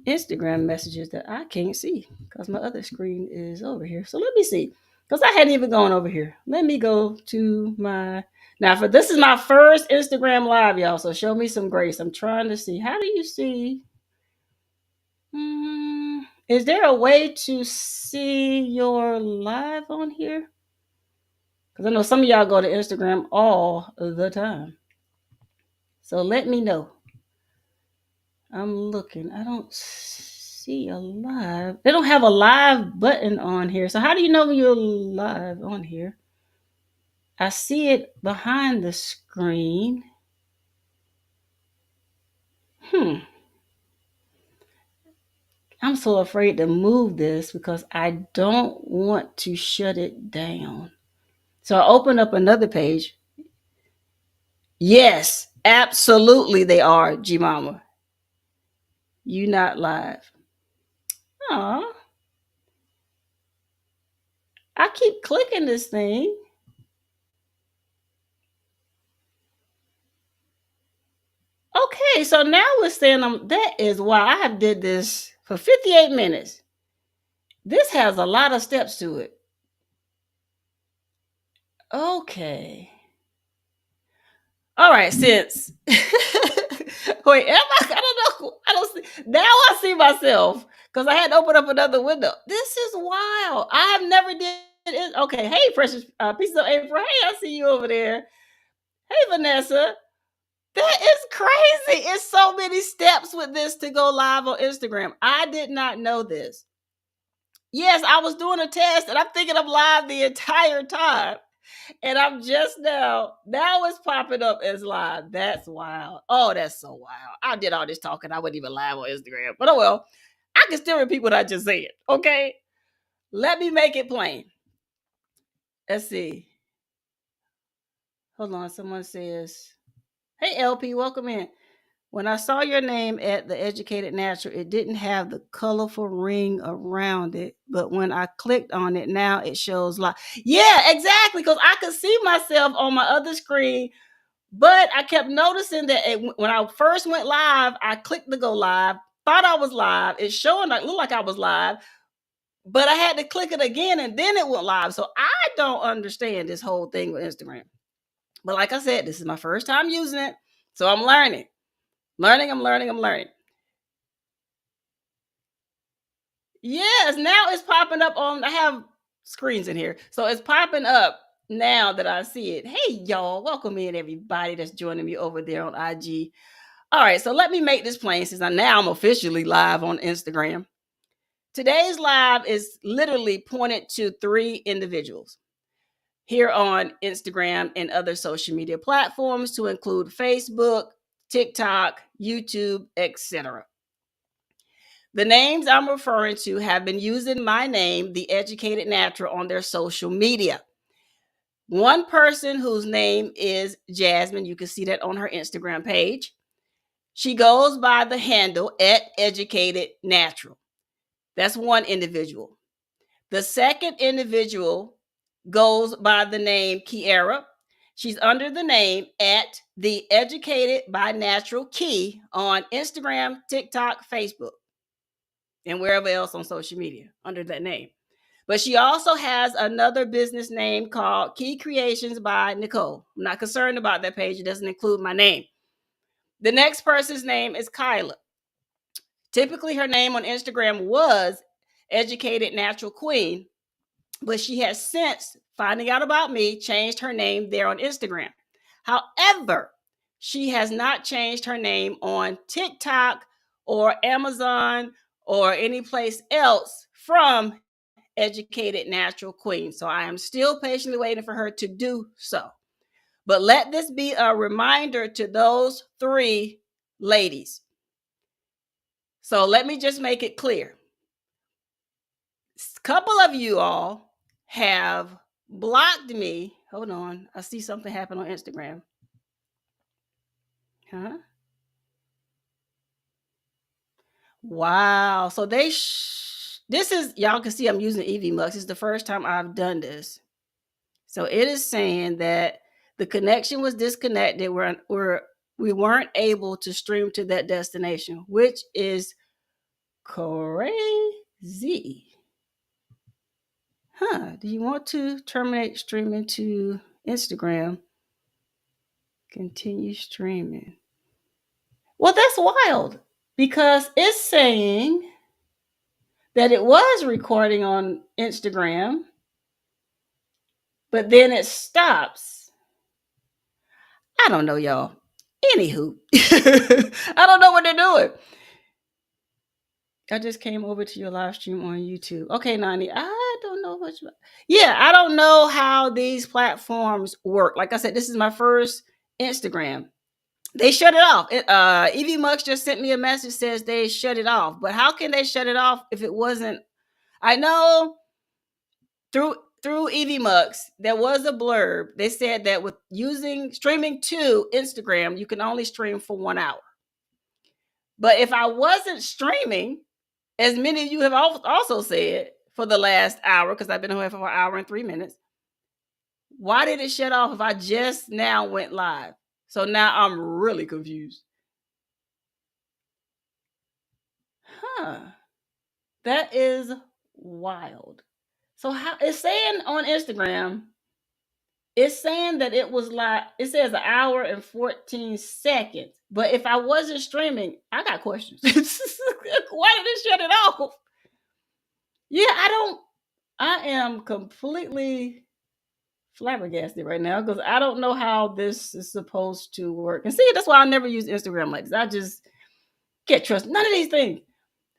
Instagram messages that I can't see because my other screen is over here. So let me see. Because I hadn't even gone over here. Let me go to my this is my first Instagram live, y'all. So show me some grace. I'm trying to see. How do you see? Is there a way to see your live on here? Because I know some of y'all go to Instagram all the time. So let me know. I'm looking. I don't see a live. They don't have a live button on here. So how do you know when you're live on here? I see it behind the screen. I'm so afraid to move this because I don't want to shut it down. So I open up another page. Yes, absolutely they are, G Mama. You not live. Aw. I keep clicking this thing. Okay, so now we're saying that is why I have did this for 58 minutes. This has a lot of steps to it. Okay. All right, since wait, am I don't know. I don't see now I see myself because I had to open up another window. This is wild. I have never did it. Okay, hey, precious pieces of April. Hey, I see you over there. Hey, Vanessa. That is crazy. It's so many steps with this to go live on Instagram. I did not know this. Yes, I was doing a test and I'm thinking I'm live the entire time. And I'm just now it's popping up as live. That's wild. Oh, that's so wild. I did all this talking. I wasn't even live on Instagram. But oh well, I can still repeat what I just said. Okay. Let me make it plain. Let's see. Hold on. Someone says, hey, LP, welcome in. When I saw your name at the Educated Natural, it didn't have the colorful ring around it. But when I clicked on it, now it shows live. Yeah, exactly. Because I could see myself on my other screen. But I kept noticing that when I first went live, I clicked to go live, thought I was live. It's showing like looked like I was live, but I had to click it again and then it went live. So I don't understand this whole thing with Instagram. But like I said, this is my first time using it. So I'm learning. I'm learning. Yes, now it's popping up on. I have screens in here, so it's popping up now that I see it. Hey, y'all, welcome in everybody that's joining me over there on IG. All right, so let me make this plain since now I'm officially live on Instagram. Today's live is literally pointed to 3 individuals here on Instagram and other social media platforms to include Facebook, TikTok, YouTube, etc. The names I'm referring to have been using my name, The Educated Natural, on their social media. One person whose name is Jasmine, you can see that on her Instagram page. She goes by the handle at Educated Natural. That's one individual. The second individual goes by the name Kiara. She's under the name at The Educated by Natural Key on Instagram, TikTok, Facebook, and wherever else on social media under that name. But she also has another business name called Key Creations by Nicole. I'm not concerned about that page. It doesn't include my name. The next person's name is Kyla. Typically, her name on Instagram was Educated Natural Queen, but she has since, finding out about me, changed her name there on Instagram. However, she has not changed her name on TikTok or Amazon or any place else from Educated Natural Queen. So I am still patiently waiting for her to do so. But let this be a reminder to those 3 ladies. So let me just make it clear. A couple of you all have blocked me. Hold on. I see something happen on Instagram. Huh? Wow. So this is, y'all can see I'm using EV It's the first time I've done this. So it is saying that the connection was disconnected. We weren't able to stream to that destination, which is crazy. Do you want to terminate streaming to Instagram? Continue streaming. Well, that's wild because it's saying that it was recording on Instagram, but then it stops. I don't know, y'all. Anywho, I don't know what they're doing. I just came over to your live stream on YouTube. Okay, Nani, I don't know what I don't know how these platforms work. Like I said, this is my first Instagram. They shut it off. EV Mux just sent me a message says they shut it off. But how can they shut it off if it wasn't? I know through EV Mux, there was a blurb. They said that with streaming to Instagram, you can only stream for 1 hour. But if I wasn't streaming, as many of you have also said for the last hour, because I've been on here for an hour and 3 minutes, why did it shut off if I just now went live? So now I'm really confused. That is wild. So how it's saying on Instagram, it's saying that it was like, it says an hour and 14 seconds. But if I wasn't streaming, I got questions. Why did it shut it off? Yeah, I am completely flabbergasted right now because I don't know how this is supposed to work. And see, that's why I never use Instagram like this. I just can't trust none of these things.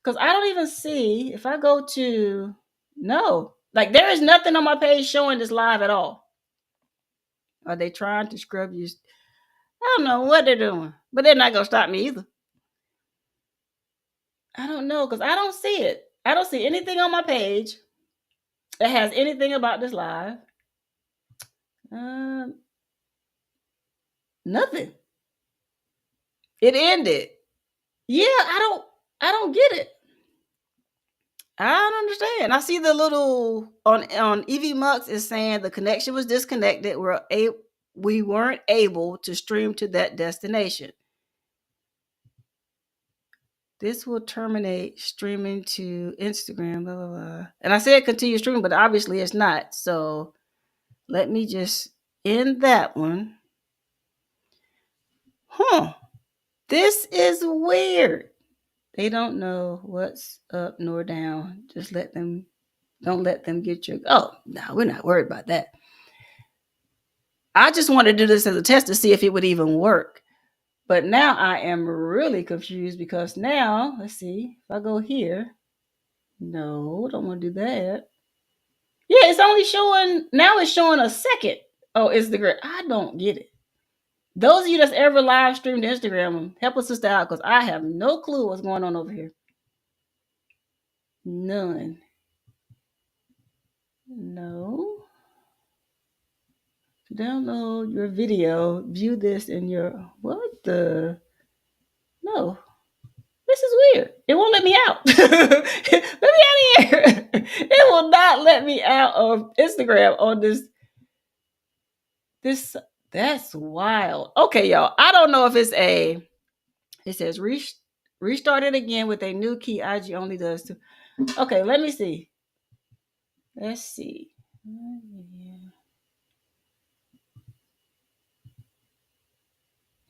Because I don't even see, if I go to, no, like there is nothing on my page showing this live at all. Are they trying to scrub you? I don't know what they're doing, but they're not going to stop me either. I don't know because I don't see it. I don't see anything on my page that has anything about this live. Nothing. It ended. Yeah, I don't get it. I don't understand. I see the little on EV Mux is saying the connection was disconnected. We weren't able to stream to that destination. This will terminate streaming to Instagram, blah, blah, blah. And I said continue streaming, but obviously it's not. So let me just end that one. Huh. This is weird. They don't know what's up nor down. Just don't let them get your. Oh, no, we're not worried about that. I just want to do this as a test to see if it would even work. But now I am really confused because now, let's see, if I go here, no, don't want to do that. Yeah, it's only showing, now it's showing a second. Oh, Instagram. I don't get it. Those of you that's ever live streamed Instagram, help a sister out because I have no clue what's going on over here. None. No. To download your video, view this in your, what the? No. This is weird. It won't let me out. Let me out of here. It will not let me out of Instagram on this. That's wild. Okay, y'all. I don't know if it's it says restart it again with a new key. IG only does too. Okay, let me see. Let's see.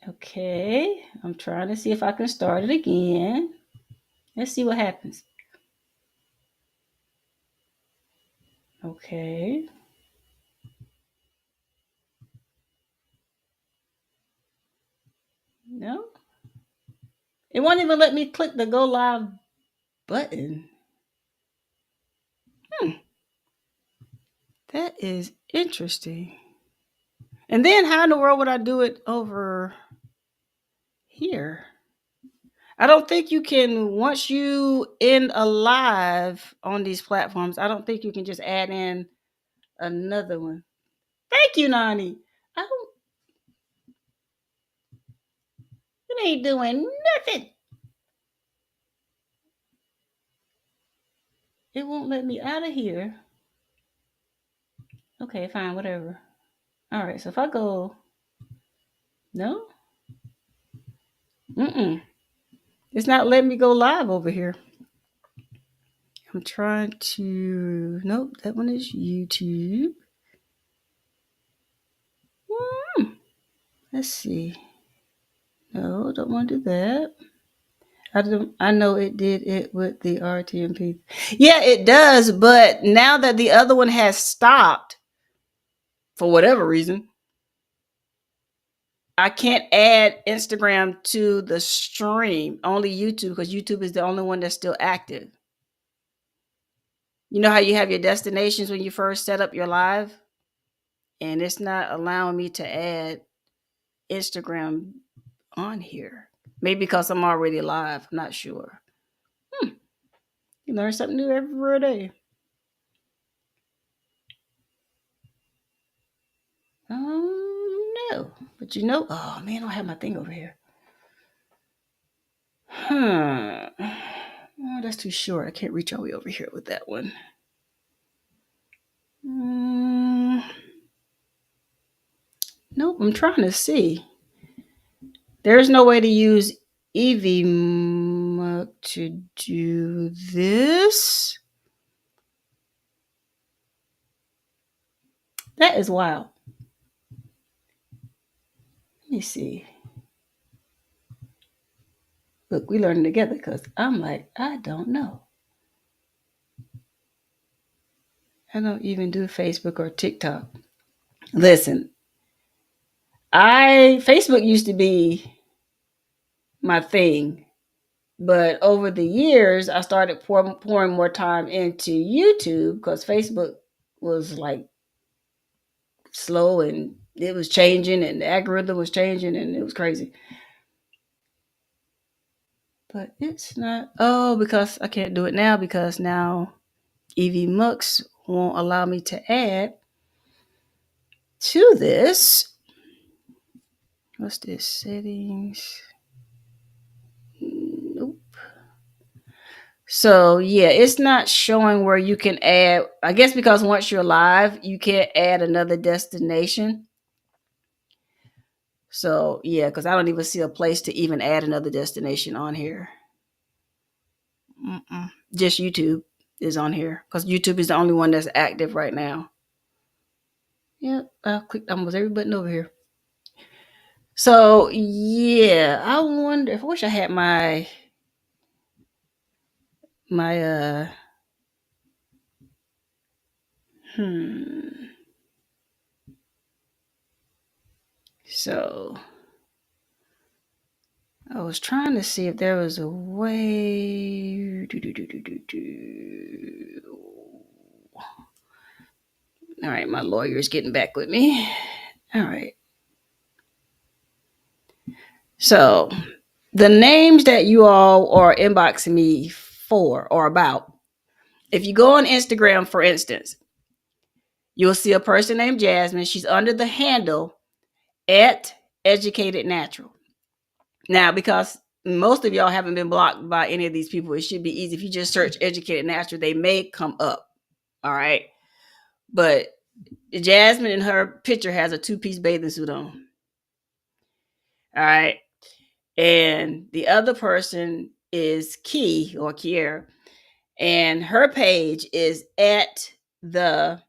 Okay, I'm trying to see if I can start it again. Let's see what happens. Okay. No. It won't even let me click the go live button. That is interesting. And then how in the world would I do it over here? I don't think you can, once you end a live on these platforms, I don't think you can just add in another one. Thank you, Nani. It ain't doing nothing. It won't let me out of here. Okay, fine, whatever. All right, so if I go, no? It's not letting me go live over here. I'm trying to, nope, that one is YouTube. Let's see. No, don't want to do that. I know it did it with the RTMP. Yeah, it does, but now that the other one has stopped, for whatever reason, I can't add Instagram to the stream, only YouTube, because YouTube is the only one that's still active. You know how you have your destinations when you first set up your live? And it's not allowing me to add Instagram on here. Maybe because I'm already live. I'm not sure. You learn something new every day. No. But oh man, I don't have my thing over here. Oh, that's too short. I can't reach all the way over here with that one. Nope, I'm trying to see. There's no way to use EV to do this. That is wild. Let me see. Look, we learning together because I'm like, I don't know. I don't even do Facebook or TikTok. Listen, Facebook used to be my thing, but over the years, I started pouring more time into YouTube because Facebook was like slow and it was changing and the algorithm was changing and it was crazy. But it's not. Oh, because I can't do it now because now EV Mux won't allow me to add to this. What's this? Settings. Nope. So yeah, it's not showing where you can add. I guess because once you're live, you can't add another destination. So yeah, because I don't even see a place to even add another destination on here. Just YouTube is on here because YouTube is the only one that's active right now. Yep, I clicked almost every button over here. So yeah, I wonder if I wish I had my so I was trying to see if there was a way. All right, my lawyer is getting back with me. All right. So the names that you all are inboxing me for or about, if you go on Instagram, for instance, you'll see a person named Jasmine. She's under the handle at Educated Natural. Now, because most of y'all haven't been blocked by any of these people, it should be easy. If you just search Educated Natural, they may come up. All right. But Jasmine in her picture has a two-piece bathing suit on. All right. And the other person is Key or Kiera. And her page is at the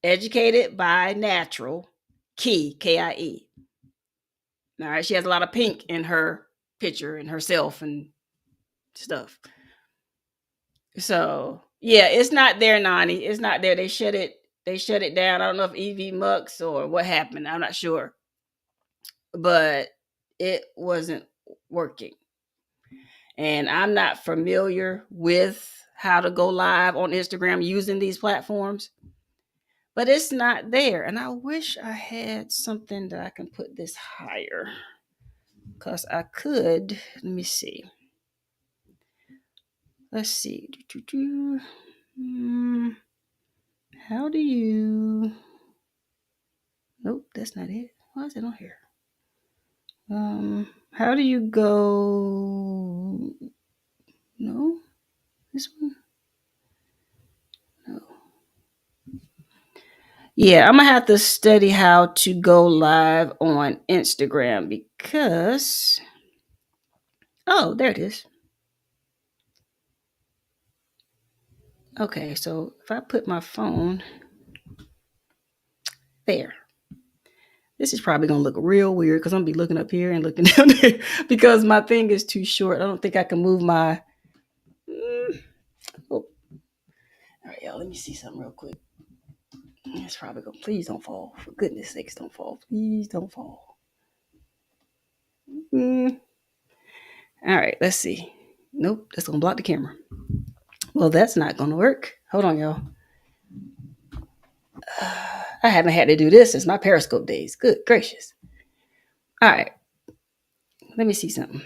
Educated by Natural Key, K-I-E. All right. She has a lot of pink in her picture and herself and stuff. So yeah, it's not there, Nani. It's not there. They shut it down. I don't know if EV Mux or what happened. I'm not sure. But it wasn't working. And I'm not familiar with how to go live on Instagram using these platforms. But it's not there. And I wish I had something that I can put this higher. Because I could. Let me see. Let's see. How do you. Nope, that's not it. Why is it on here? How do you go? No, this one. No. Yeah, I'm gonna have to study how to go live on Instagram because. Oh, there it is. Okay, so if I put my phone there, this is probably gonna look real weird because I'm gonna be looking up here and looking down there because my thing is too short. I don't think I can move my. Oh. All right, y'all. Let me see something real quick. It's probably gonna. Please don't fall. For goodness sakes, don't fall. Please don't fall. All right, let's see. Nope, that's gonna block the camera. Well, that's not gonna work. Hold on, y'all. I haven't had to do this since my Periscope days. Good gracious. All right. Let me see something.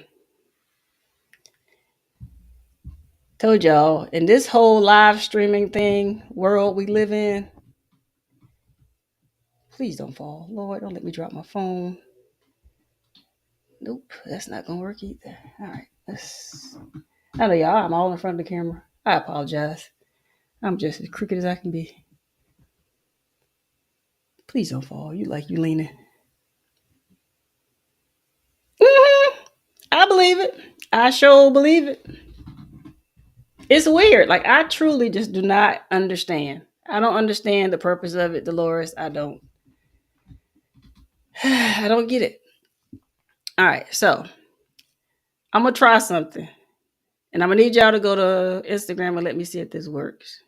Told y'all, in this whole live streaming thing world we live in, please don't fall. Lord, don't let me drop my phone. Nope, that's not going to work either. All right. I know y'all, I'm all in front of the camera. I apologize. I'm just as crooked as I can be. Please don't fall. You leaning. I believe it. I sure believe it. It's weird. Like, I truly just do not understand. I don't understand the purpose of it, Dolores. I don't. I don't get it. All right, so I'm gonna try something, and I'm gonna need y'all to go to Instagram and let me see if this works.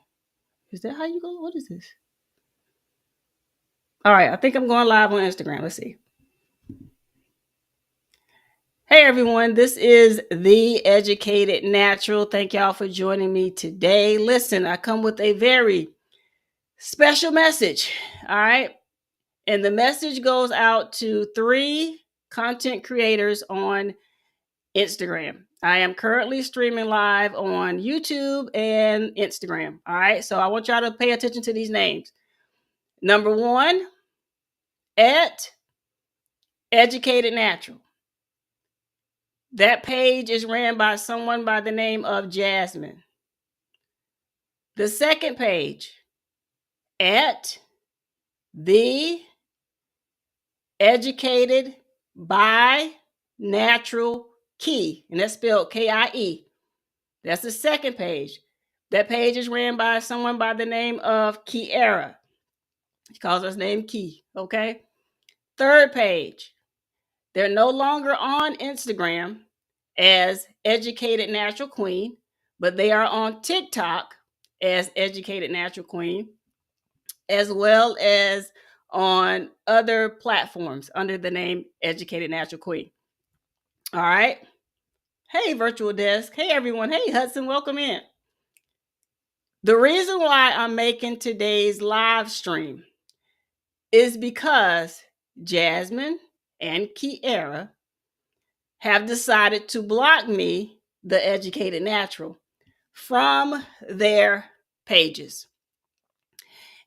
Is that how you go? What is this? All right, I think I'm going live on Instagram. Let's see. Hey everyone, this is the Educated Natural. Thank y'all for joining me today. Listen, I come with a very special message. All right. And the message goes out to 3 content creators on Instagram. I am currently streaming live on YouTube and Instagram. All right. So I want y'all to pay attention to these names. Number 1, at Educated Natural. That page is ran by someone by the name of Jasmine. The second page, at the Educated by Natural Key, and that's spelled K-I-E. That's the second page. That page is ran by someone by the name of Kiera. She calls her name Key, okay? Third page, they're no longer on Instagram as Educated Natural Queen, but they are on TikTok as Educated Natural Queen, as well as on other platforms under the name Educated Natural Queen. All right. Hey, virtual desk. Hey, everyone. Hey, Hudson. Welcome in. The reason why I'm making today's live stream is because Jasmine and Kiera have decided to block me, the Educated Natural, from their pages.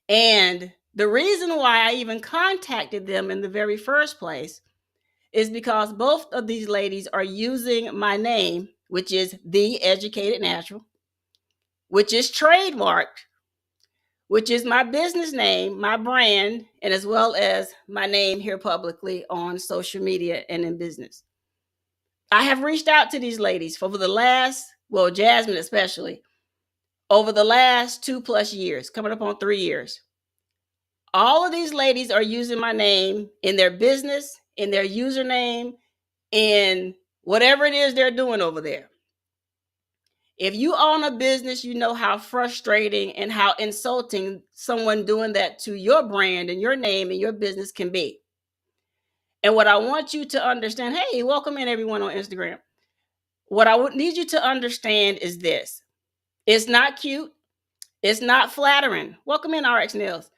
And the reason why I even contacted them in the very first place is because both of these ladies are using my name, which is The Educated Natural, which is trademarked, which is my business name, my brand, and as well as my name here publicly on social media and in business. I have reached out to these ladies for the last, well, Jasmine especially, over the last 2+ years, coming up on 3 years. All of these ladies are using my name in their business, in their username, in whatever it is they're doing over there. If you own a business, you know how frustrating and how insulting someone doing that to your brand and your name and your business can be. And what I want you to understand, hey, welcome in everyone on Instagram. What I would need you to understand is this. It's not cute. It's not flattering. Welcome in, RX Nails.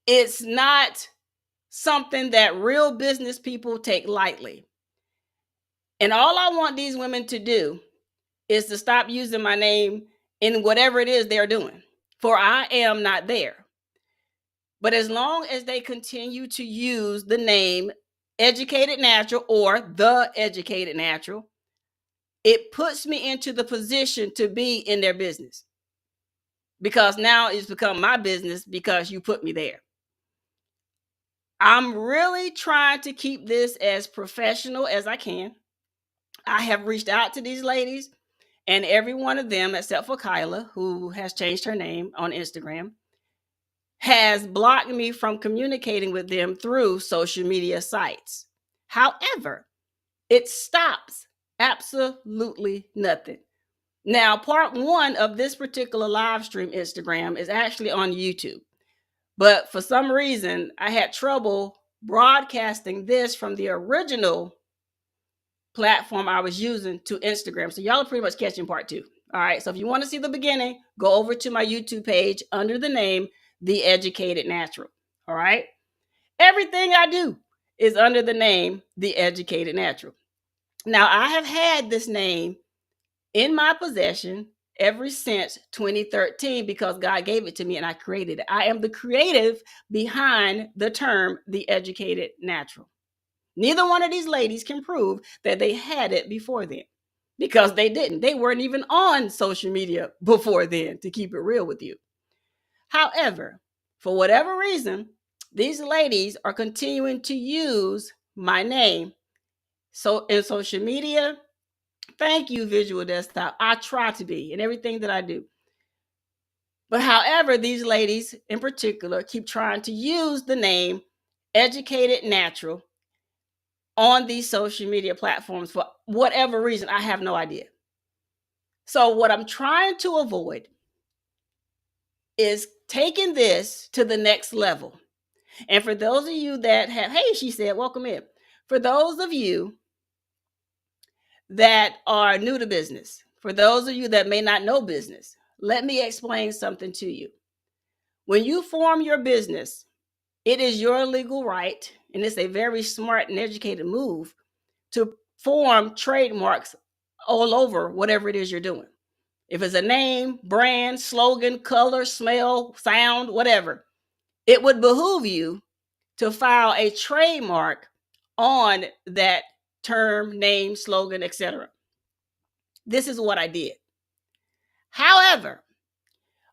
It's not something that real business people take lightly. And all I want these women to do is to stop using my name in whatever it is they're doing, for I am not there. But as long as they continue to use the name Educated Natural or The Educated Natural, it puts me into the position to be in their business, because now it's become my business because you put me there. I'm really trying to keep this as professional as I can. I have reached out to these ladies, and every one of them, except for Kyla, who has changed her name on Instagram, has blocked me from communicating with them through social media sites. However, it stops absolutely nothing. Now, part 1 of this particular live stream Instagram is actually on YouTube. But for some reason, I had trouble broadcasting this from the original platform I was using to Instagram. So y'all are pretty much catching part 2. All right. So if you want to see the beginning, go over to my YouTube page under the name The Educated Natural. All right. Everything I do is under the name The Educated Natural. Now, I have had this name in my possession ever since 2013 because God gave it to me and I created it. I am the creative behind the term The Educated Natural. Neither one of these ladies can prove that they had it before then, because they didn't. They weren't even on social media before then, to keep it real with you. However, for whatever reason, these ladies are continuing to use my name. So in social media, thank you, Visual Desktop. I try to be in everything that I do. But however, these ladies in particular keep trying to use the name Educated Natural on these social media platforms for whatever reason. I have no idea. So what I'm trying to avoid is taking this to the next level. And for those of you that have, hey, she said, welcome in. For those of you that are new to business, for those of you that may not know business, let me explain something to you. When you form your business, it is your legal right, and it's a very smart and educated move to form trademarks all over whatever it is you're doing. If it's a name, brand, slogan, color, smell, sound, whatever, it would behoove you to file a trademark on that term, name, slogan, etc. This is what I did. However,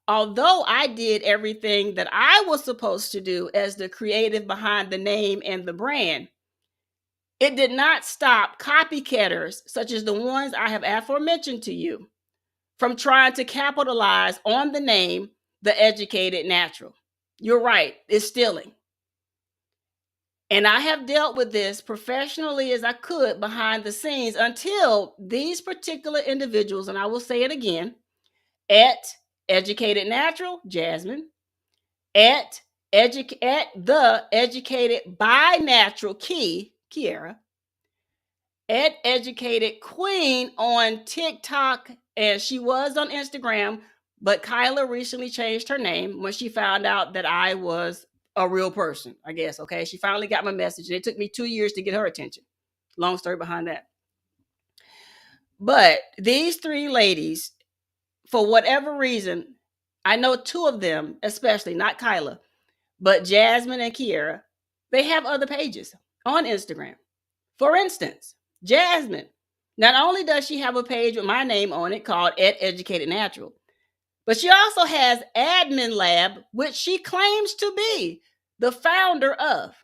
although I did everything that I was supposed to do as the creative behind the name and the brand, it did not stop copycatters, such as the ones I have aforementioned to you, from trying to capitalize on the name, the Educated Natural. You're right, it's stealing. And I have dealt with this professionally as I could behind the scenes until these particular individuals, and I will say it again, at Educated Natural, Jasmine, at the Educated by Natural Key, Kiera, at Educated Queen on TikTok, and she was on Instagram, but Kyla recently changed her name when she found out that I was a real person, I guess. Okay. She finally got my message. And it took me 2 years to get her attention. Long story behind that. But these three ladies, for whatever reason, I know two of them, especially, not Kyla, but Jasmine and Kiera, they have other pages on Instagram. For instance, Jasmine, not only does she have a page with my name on it called Educated Natural, but she also has Admin Lab, which she claims to be the founder of.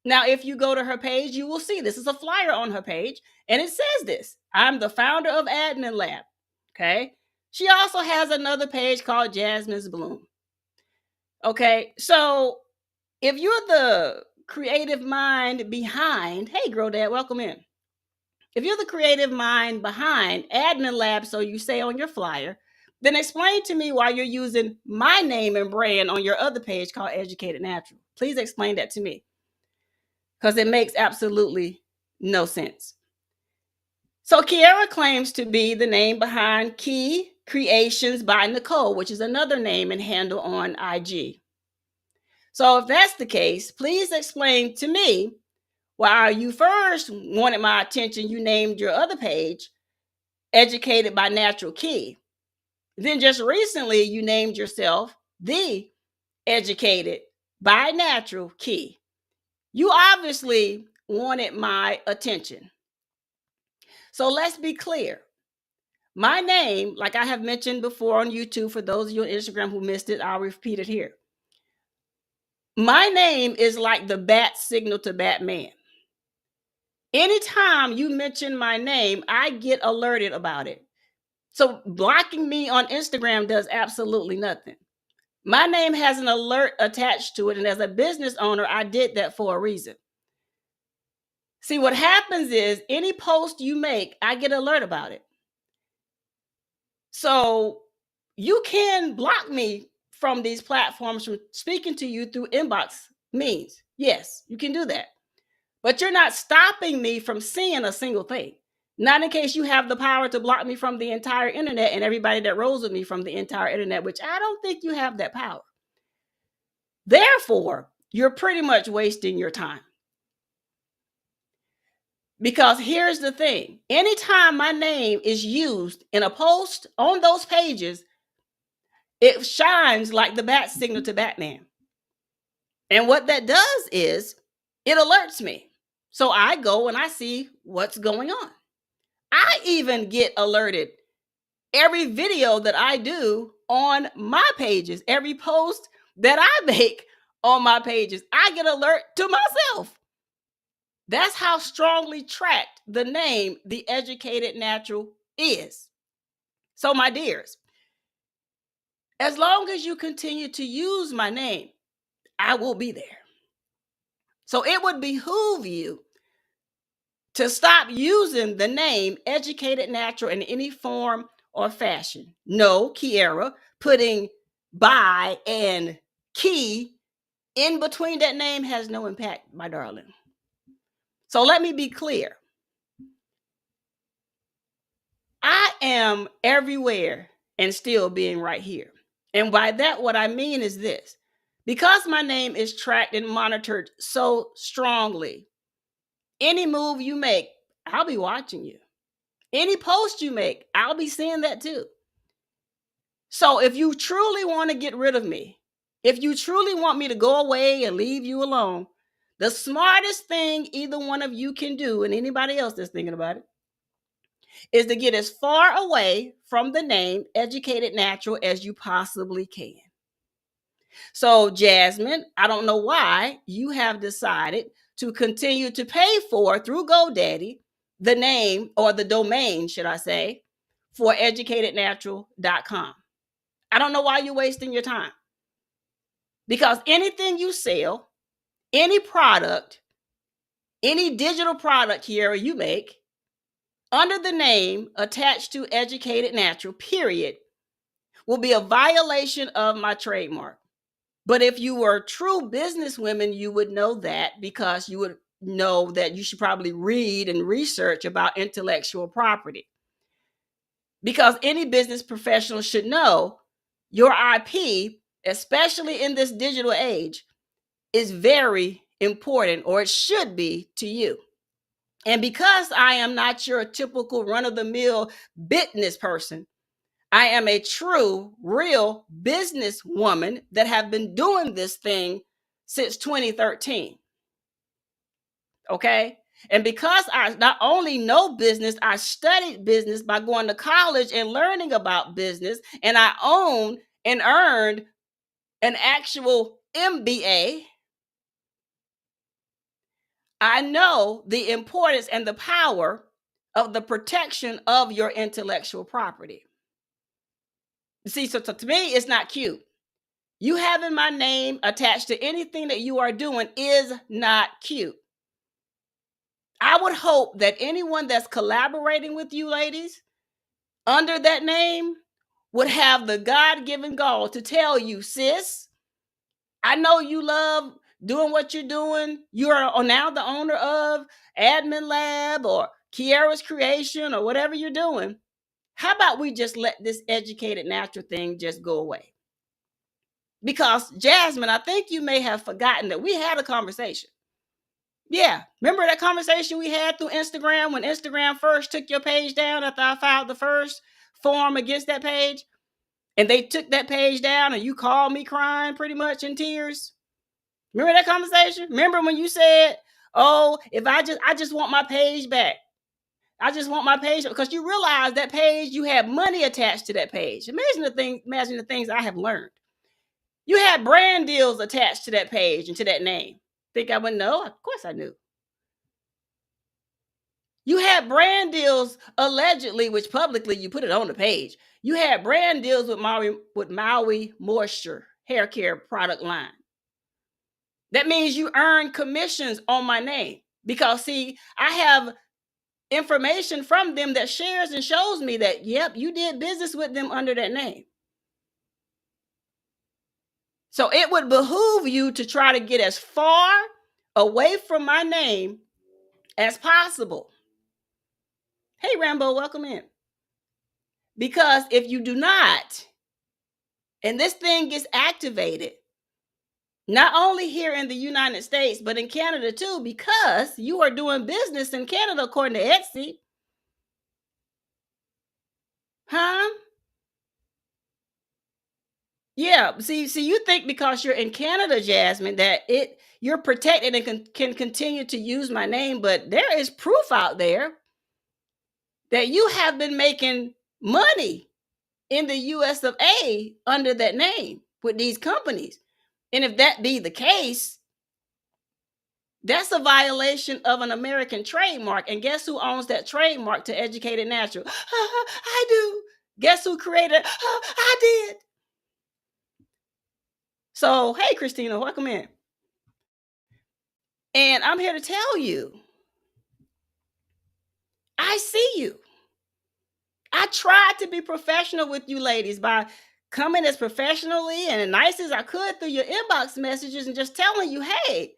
Now, if you go to her page, you will see this is a flyer on her page, and it says this: I'm the founder of Admin Lab. Okay. She also has another page called Jasmine's Bloom. Okay. So if you're the creative mind behind, hey, Grow Dad, welcome in. If you're the creative mind behind Admin Lab, so you say on your flyer, then explain to me why you're using my name and brand on your other page called Educated Natural. Please explain that to me, because it makes absolutely no sense. So Kiera claims to be the name behind Key Creations by Nicole, which is another name and handle on IG. So if that's the case, please explain to me why you first wanted my attention. You named your other page Educated by Natural Key. Then just recently, you named yourself the Educated by Natural Key. You obviously wanted my attention. So let's be clear. My name, like I have mentioned before on YouTube, for those of you on Instagram who missed it, I'll repeat it here. My name is like the bat signal to Batman. Anytime you mention my name, I get alerted about it. So blocking me on Instagram does absolutely nothing. My name has an alert attached to it, and as a business owner, I did that for a reason. See, what happens is any post you make, I get alert about it. So you can block me from these platforms from speaking to you through inbox means. Yes, you can do that. But you're not stopping me from seeing a single thing. Not in case you have the power to block me from the entire internet and everybody that rolls with me from the entire internet, which I don't think you have that power. Therefore, you're pretty much wasting your time. Because here's the thing. Anytime my name is used in a post on those pages, it shines like the bat signal to Batman. And what that does is it alerts me. So I go and I see what's going on. I even get alerted every video that I do on my pages, every post that I make on my pages, I get alert to myself. That's how strongly tracked the name The Educated Natural is. So my dears, as long as you continue to use my name, I will be there. So it would behoove you to stop using the name Educated Natural in any form or fashion. No, Kiera, putting by and key in between that name has no impact, my darling. So let me be clear. I am everywhere and still being right here. And by that, what I mean is this. Because my name is tracked and monitored so strongly, any move you make, I'll be watching you. Any post you make, I'll be seeing that too. So if you truly want to get rid of me, if you truly want me to go away and leave you alone, The smartest thing either one of you can do, and anybody else that's thinking about it, is to get as far away from the name Educated Natural as you possibly can. So, Jasmine, I don't know why you have decided to continue to pay for through GoDaddy the name, or the domain, should I say, for educatednatural.com. I don't know why you're wasting your time. Because anything you sell, any product, any digital product here you make under the name attached to Educated Natural, period, will be a violation of my trademark. But if you were true businesswomen, you would know that, because you would know that you should probably read and research about intellectual property. Because any business professional should know your IP, especially in this digital age, is very important, or it should be to you. And because I am not your typical run-of-the-mill business person, I am a true, real businesswoman that have been doing this thing since 2013. Okay? And because I not only know business, I studied business by going to college and learning about business, and I own and earned an actual MBA. I know the importance and the power of the protection of your intellectual property. See, so to me, it's not cute. You having my name attached to anything that you are doing is not cute. I would hope that anyone that's collaborating with you ladies under that name would have the God-given gall to tell you, sis, I know you love doing what you're doing. You are now the owner of Admin Lab or Kiara's Creation or whatever you're doing. How about we just let this Educated Natural thing just go away? Because, Jasmine, I think you may have forgotten that we had a conversation. Yeah, remember that conversation we had through Instagram when Instagram first took your page down after I filed the first form against that page? And they took that page down and you called me crying pretty much in tears? Remember that conversation? Remember when you said, oh, if I just want my page back. I just want my page, because you realize that page, you have money attached to that page. Imagine the things I have learned. You had brand deals attached to that page and to that name. Think I wouldn't know? Of course I knew. You had brand deals allegedly, which publicly you put it on the page. You had brand deals with Maui Moisture hair care product line. That means you earn commissions on my name, because see, I have information from them that shares and shows me that, yep, you did business with them under that name. So it would behoove you to try to get as far away from my name as possible. Hey, Rambo, welcome in. Because if you do not, and this thing gets activated, not only here in the United States, but in Canada too, because you are doing business in Canada according to Etsy. Huh? Yeah, see, you think because you're in Canada, Jasmine, that you're protected and can continue to use my name, but there is proof out there that you have been making money in the US of A under that name with these companies. And if that be the case, that's a violation of an American trademark. And guess who owns that trademark to Educated Natural? I do. Guess who created it? I did. So, hey, Christina, welcome in. And I'm here to tell you, I see you. I tried to be professional with you ladies by coming as professionally and as nice as I could through your inbox messages and just telling you, hey,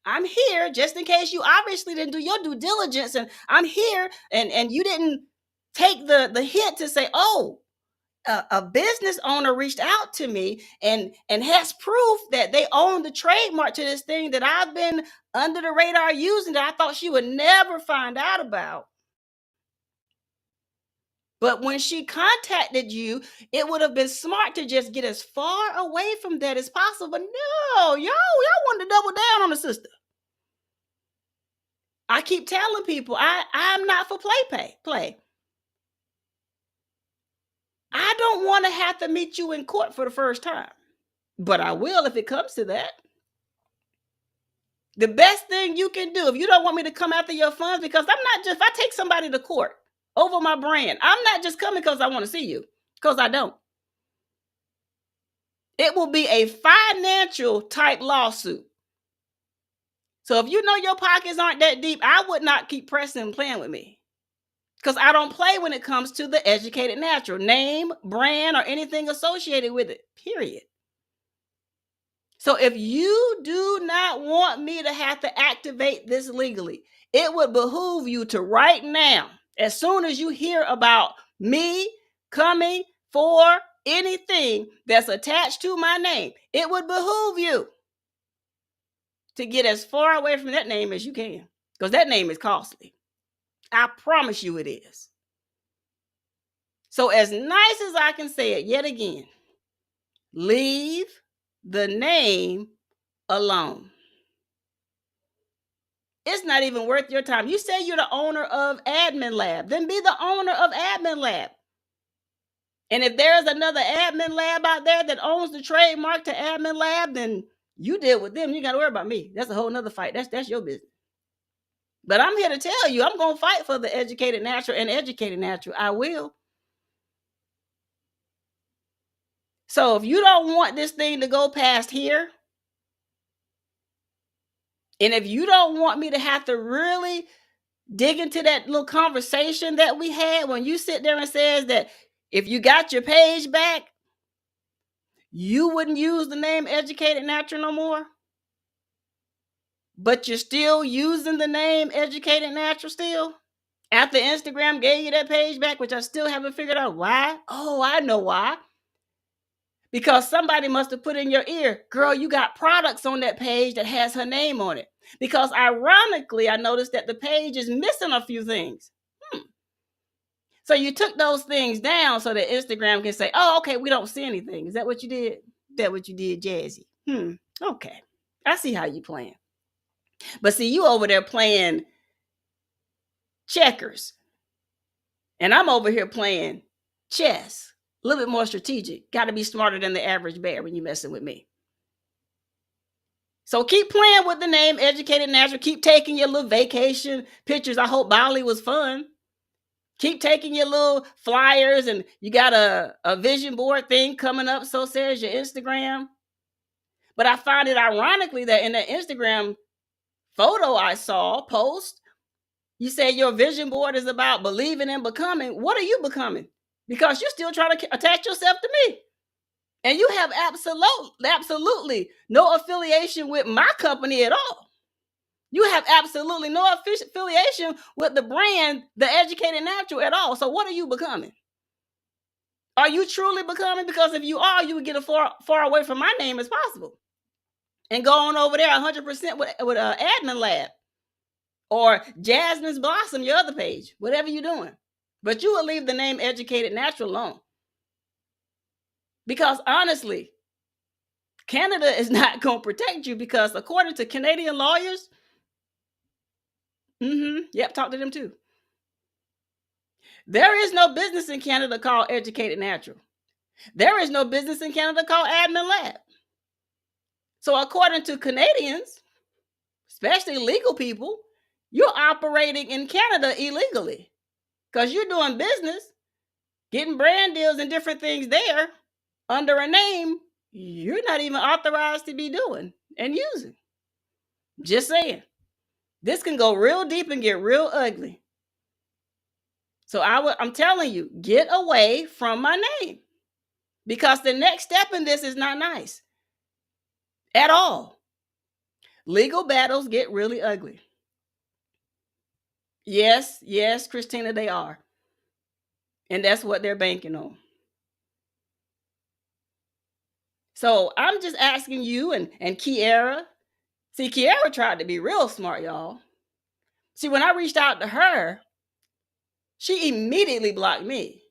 I'm here just in case you obviously didn't do your due diligence, and I'm here, and you didn't take the hint to say, oh, a business owner reached out to me and has proof that they own the trademark to this thing that I've been under the radar using, that I thought she would never find out about. But when she contacted you, it would have been smart to just get as far away from that as possible. But no, y'all wanted to double down on the sister. I keep telling people I'm not for play. I don't want to have to meet you in court for the first time, but I will if it comes to that. The best thing you can do, if you don't want me to come after your funds, because I'm not just, if I take somebody to court over my brand, I'm not just coming because I want to see you, because I don't. It will be a financial type lawsuit. So if you know your pockets aren't that deep, I would not keep pressing and playing with me, because I don't play when it comes to the Educated Natural name, brand, or anything associated with it, period. So if you do not want me to have to activate this legally, it would behoove you to right now, as soon as you hear about me coming for anything that's attached to my name, it would behoove you to get as far away from that name as you can, because that name is costly. I promise you it is. So as nice as I can say it yet again, leave the name alone. It's not even worth your time. You say you're the owner of Admin Lab, then be the owner of Admin Lab. And if there's another Admin Lab out there that owns the trademark to Admin Lab, then you deal with them. You got to worry about me. That's a whole nother fight. That's your business. But I'm here to tell you, I'm going to fight for the Educated Natural and Educated Natural. I will. So if you don't want this thing to go past here, and if you don't want me to have to really dig into that little conversation that we had when you sit there and says that if you got your page back, you wouldn't use the name Educated Natural no more, but you're still using the name Educated Natural still after Instagram gave you that page back, which I still haven't figured out why. Oh, I know why. Because somebody must have put in your ear, girl, you got products on that page that has her name on it. Because ironically, I noticed that the page is missing a few things. So you took those things down so that Instagram can say, oh, okay, we don't see anything. Is that what you did? Is that what you did, Jazzy? Okay. I see how you playing. But see, you over there playing checkers. And I'm over here playing chess. A little bit more strategic. Got to be smarter than the average bear when you're messing with me. So keep playing with the name Educated Natural. Keep taking your little vacation pictures. I hope Bali was fun. Keep taking your little flyers, and you got a vision board thing coming up, so says your Instagram. But I find it ironically that in the Instagram photo I saw post, you say your vision board is about believing and becoming. What are you becoming? Because you're still trying to attach yourself to me. And you have absolutely no affiliation with my company at all. You have absolutely no affiliation with the brand, the Educated Natural at all. So what are you becoming? Are you truly becoming? Because if you are, you would get as far away from my name as possible. And go on over there 100% with Admin Lab. Or Jasmine's Blossom, your other page. Whatever you're doing. But you will leave the name Educated Natural alone. Because honestly, Canada is not going to protect you, because according to Canadian lawyers, talk to them too. There is no business in Canada called Educated Natural. There is no business in Canada called Admin Lab. So according to Canadians, especially legal people, you're operating in Canada illegally, because you're doing business, getting brand deals and different things there under a name you're not even authorized to be doing and using. Just saying. This can go real deep and get real ugly. So I'm telling you, get away from my name, because the next step in this is not nice at all. Legal battles get really ugly. Yes, Christina, they are. And that's what they're banking on. So I'm just asking you and Kiara. See, Kiara tried to be real smart, y'all. See, when I reached out to her, she immediately blocked me.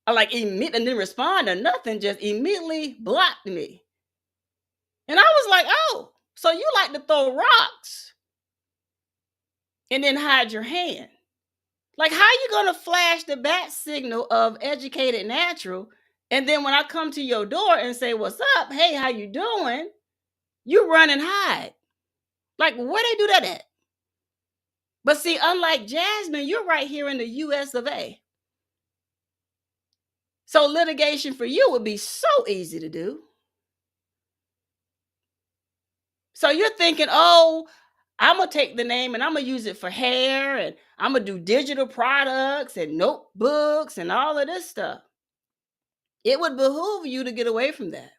I didn't respond or nothing, just immediately blocked me. And I was like, oh, so you like to throw rocks and then hide your hand. Like, how you gonna flash the bat signal of Educated Natural, and then when I come to your door and say, "What's up? Hey, how you doing?" You run and hide. Like, where they do that at? But see, unlike Jasmine, you're right here in the US of A. So litigation for you would be so easy to do. So you're thinking, oh, I'm going to take the name and I'm going to use it for hair, and I'm going to do digital products and notebooks and all of this stuff. It would behoove you to get away from that.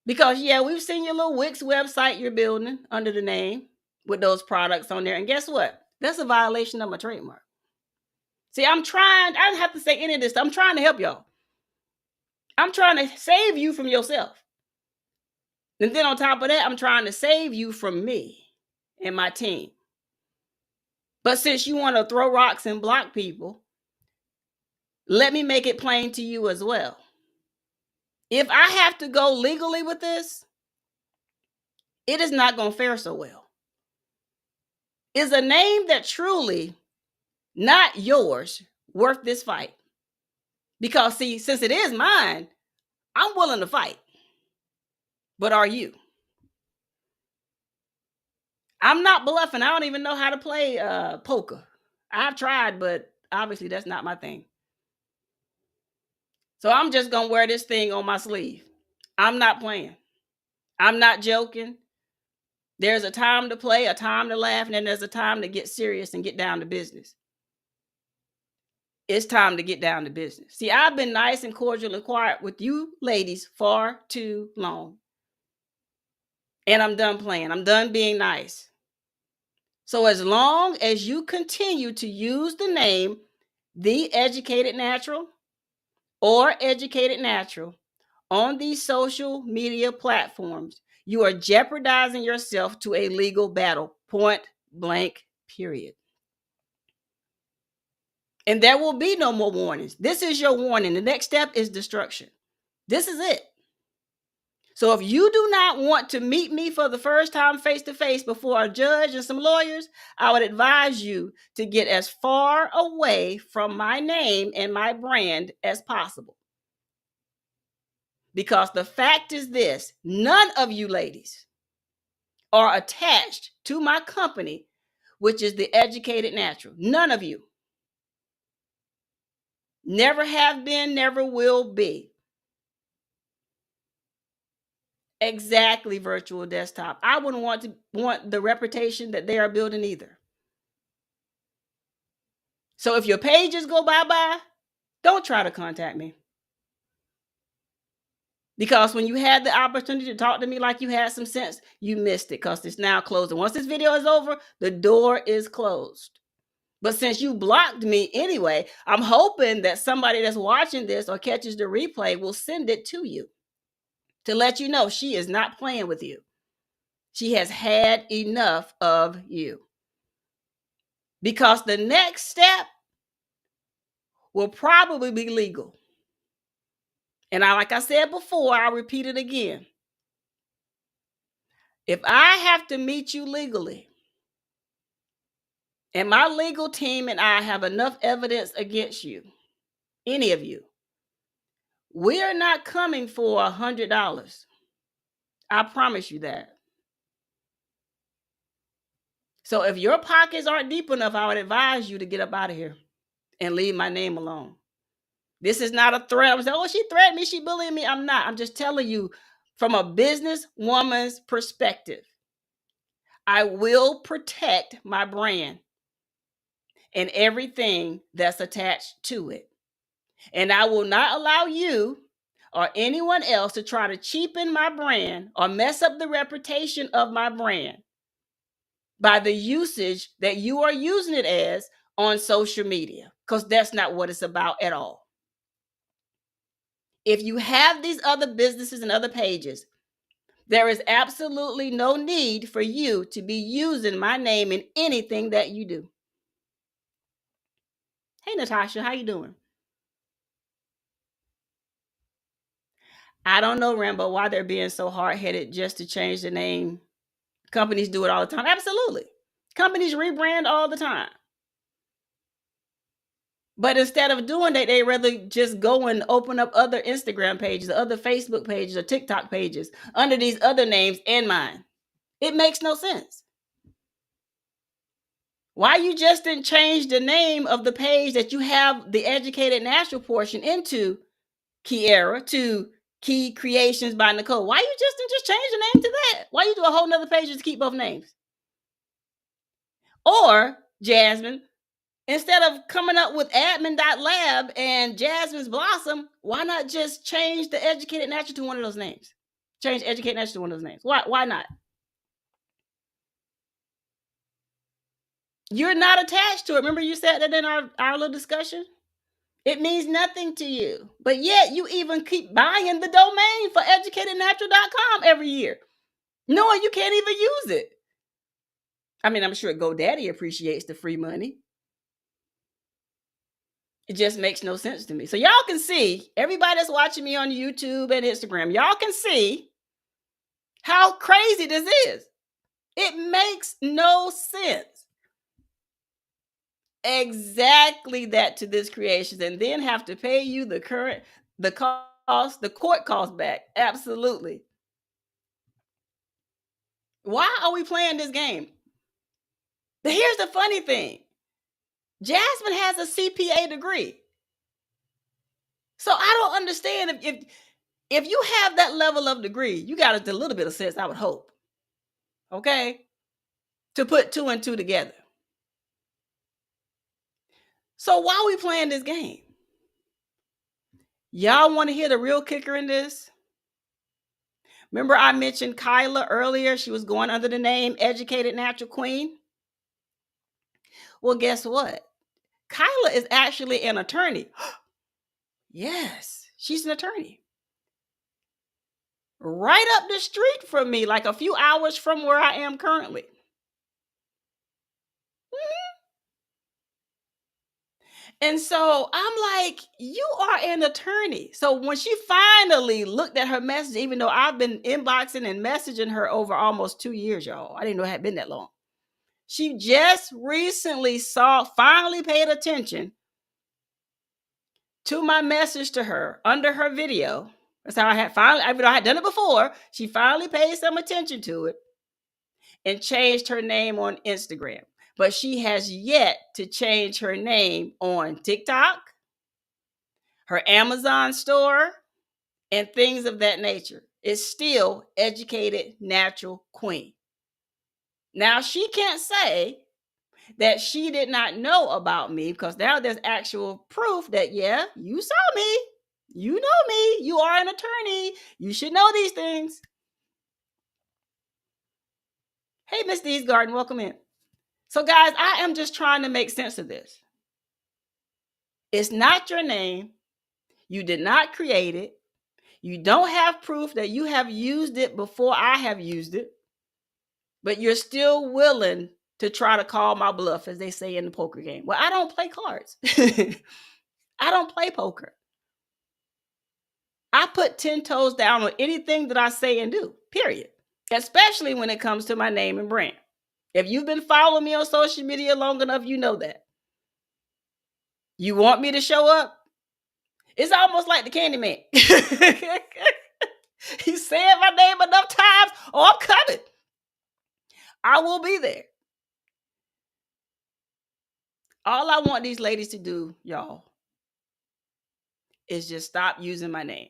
Because, yeah, we've seen your little Wix website you're building under the name with those products on there. And guess what? That's a violation of my trademark. See, I don't have to say any of this. I'm trying to help y'all. I'm trying to save you from yourself. And then on top of that, I'm trying to save you from me and my team. But since you want to throw rocks and block people, let me make it plain to you as well. If I have to go legally with this, it is not going to fare so well. Is a name that truly not yours worth this fight? Because see, since it is mine, I'm willing to fight. But are you? I'm not bluffing. I don't even know how to play poker. I've tried, but obviously that's not my thing. So I'm just going to wear this thing on my sleeve. I'm not playing. I'm not joking. There's a time to play, a time to laugh, and then there's a time to get serious and get down to business. It's time to get down to business. See, I've been nice and cordial and quiet with you ladies far too long. And I'm done playing. I'm done being nice. So as long as you continue to use the name The Educated Natural or Educated Natural on these social media platforms, you are jeopardizing yourself to a legal battle, point blank, period. And there will be no more warnings. This is your warning. The next step is destruction. This is it. So if you do not want to meet me for the first time face to face before a judge and some lawyers, I would advise you to get as far away from my name and my brand as possible. Because the fact is this, none of you ladies are attached to my company, which is the Educated Natural. None of you. Never have been, never will be. Exactly, virtual desktop. I wouldn't want the reputation that they are building either. So if your pages go bye-bye, don't try to contact me. Because when you had the opportunity to talk to me like you had some sense, you missed it because it's now closed. And once this video is over, the door is closed. But since you blocked me anyway, I'm hoping that somebody that's watching this or catches the replay will send it to you to let you know she is not playing with you. She has had enough of you. Because the next step will probably be legal. And like I said before, I'll repeat it again. If I have to meet you legally, and my legal team and I have enough evidence against you, any of you, we are not coming for $100. I promise you that. So if your pockets aren't deep enough, I would advise you to get up out of here and leave my name alone. This is not a threat. I'm saying, oh, she threatened me, she bullying me. I'm not. I'm just telling you from a businesswoman's perspective, I will protect my brand and everything that's attached to it. And I will not allow you or anyone else to try to cheapen my brand or mess up the reputation of my brand by the usage that you are using it as on social media, because that's not what it's about at all. If you have these other businesses and other pages, there is absolutely no need for you to be using my name in anything that you do. Hey, Natasha, how you doing? I don't know, Rambo, why they're being so hard-headed just to change the name. Companies do it all the time. Absolutely. Companies rebrand all the time. But instead of doing that, they rather just go and open up other Instagram pages, other Facebook pages, or TikTok pages under these other names and mine. It makes no sense. Why you just didn't change the name of the page that you have the Educated Natural portion into Kiera to Key Creations by Nicole? Why you just didn't just change the name to that? Why you do a whole nother page just to keep both names? Or Jasmine, instead of coming up with admin.lab and Jasmine's Blossom, why not just change the Educated Natural to one of those names? Change Educated Natural to one of those names. Why not? You're not attached to it. Remember you said that in our little discussion? It means nothing to you. But yet you even keep buying the domain for educatednatural.com every year, knowing you can't even use it. I mean, I'm sure GoDaddy appreciates the free money. It just makes no sense to me. So y'all can see, everybody that's watching me on YouTube and Instagram, y'all can see how crazy this is. It makes no sense. Exactly that to this creation, and then have to pay you the cost, the court cost back. Absolutely. Why are we playing this game? But here's the funny thing. Jasmine has a CPA degree. So I don't understand if you have that level of degree, you got a little bit of sense, I would hope. Okay? To put two and two together. So why are we playing this game? Y'all want to hear the real kicker in this? Remember I mentioned Kyla earlier? She was going under the name Educated Natural Queen. Well, guess what? Kyla is actually an attorney. Yes, she's an attorney. Right up the street from me, like a few hours from where I am currently. And so I'm like, you are an attorney. So when she finally looked at her message, even though I've been inboxing and messaging her over almost 2 years, y'all, I didn't know it had been that long. She just recently finally paid attention to my message to her under her video. That's how I had done it before. She finally paid some attention to it and changed her name on Instagram. But she has yet to change her name on TikTok, her Amazon store, and things of that nature. It's still Educated Natural Queen. Now, she can't say that she did not know about me, because now there's actual proof that, yeah, you saw me. You know me. You are an attorney. You should know these things. Hey, Miss Dee's Garden, welcome in. So, guys, I am just trying to make sense of this. It's not your name. You did not create it. You don't have proof that you have used it before I have used it. But you're still willing to try to call my bluff, as they say in the poker game. Well, I don't play cards. I don't play poker. I put 10 toes down on anything that I say and do, period. Especially when it comes to my name and brand. If you've been following me on social media long enough, you know that. You want me to show up? It's almost like the Candyman. He said my name enough times, oh, I'm coming. I will be there. All I want these ladies to do, y'all, is just stop using my name.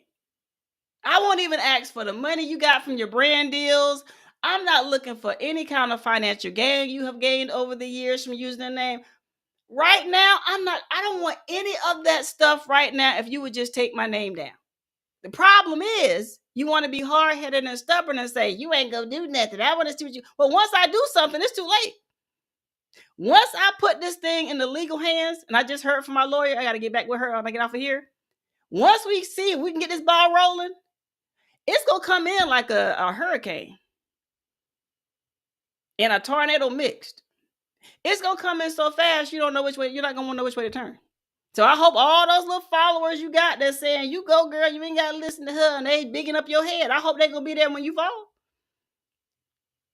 I won't even ask for the money you got from your brand deals. I'm not looking for any kind of financial gain you have gained over the years from using the name. Right now, I don't want any of that stuff right now if you would just take my name down. The problem is you want to be hard-headed and stubborn and say, you ain't gonna do nothing. I want to see what you. But once I do something, it's too late. Once I put this thing in the legal hands, and I just heard from my lawyer, I got to get back with her when I get off of here. Once we see if we can get this ball rolling, it's going to come in like a hurricane and a tornado mixed. It's going to come in so fast, you don't know which way, you're not going to want to know which way to turn. So I hope all those little followers you got that's saying, you go, girl, you ain't got to listen to her, and they bigging up your head. I hope they're going to be there when you fall.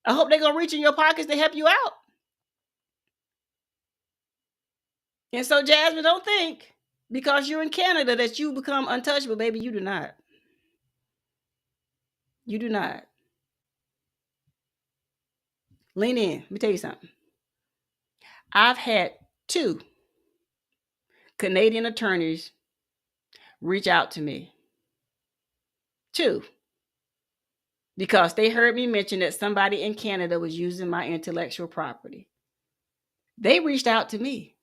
I hope they're going to reach in your pockets to help you out. And so, Jasmine, don't think because you're in Canada that you become untouchable, baby. You do not. You do not. Lean in. Let me tell you something. I've had 2 Canadian attorneys reach out to me. 2. Because they heard me mention that somebody in Canada was using my intellectual property. They reached out to me.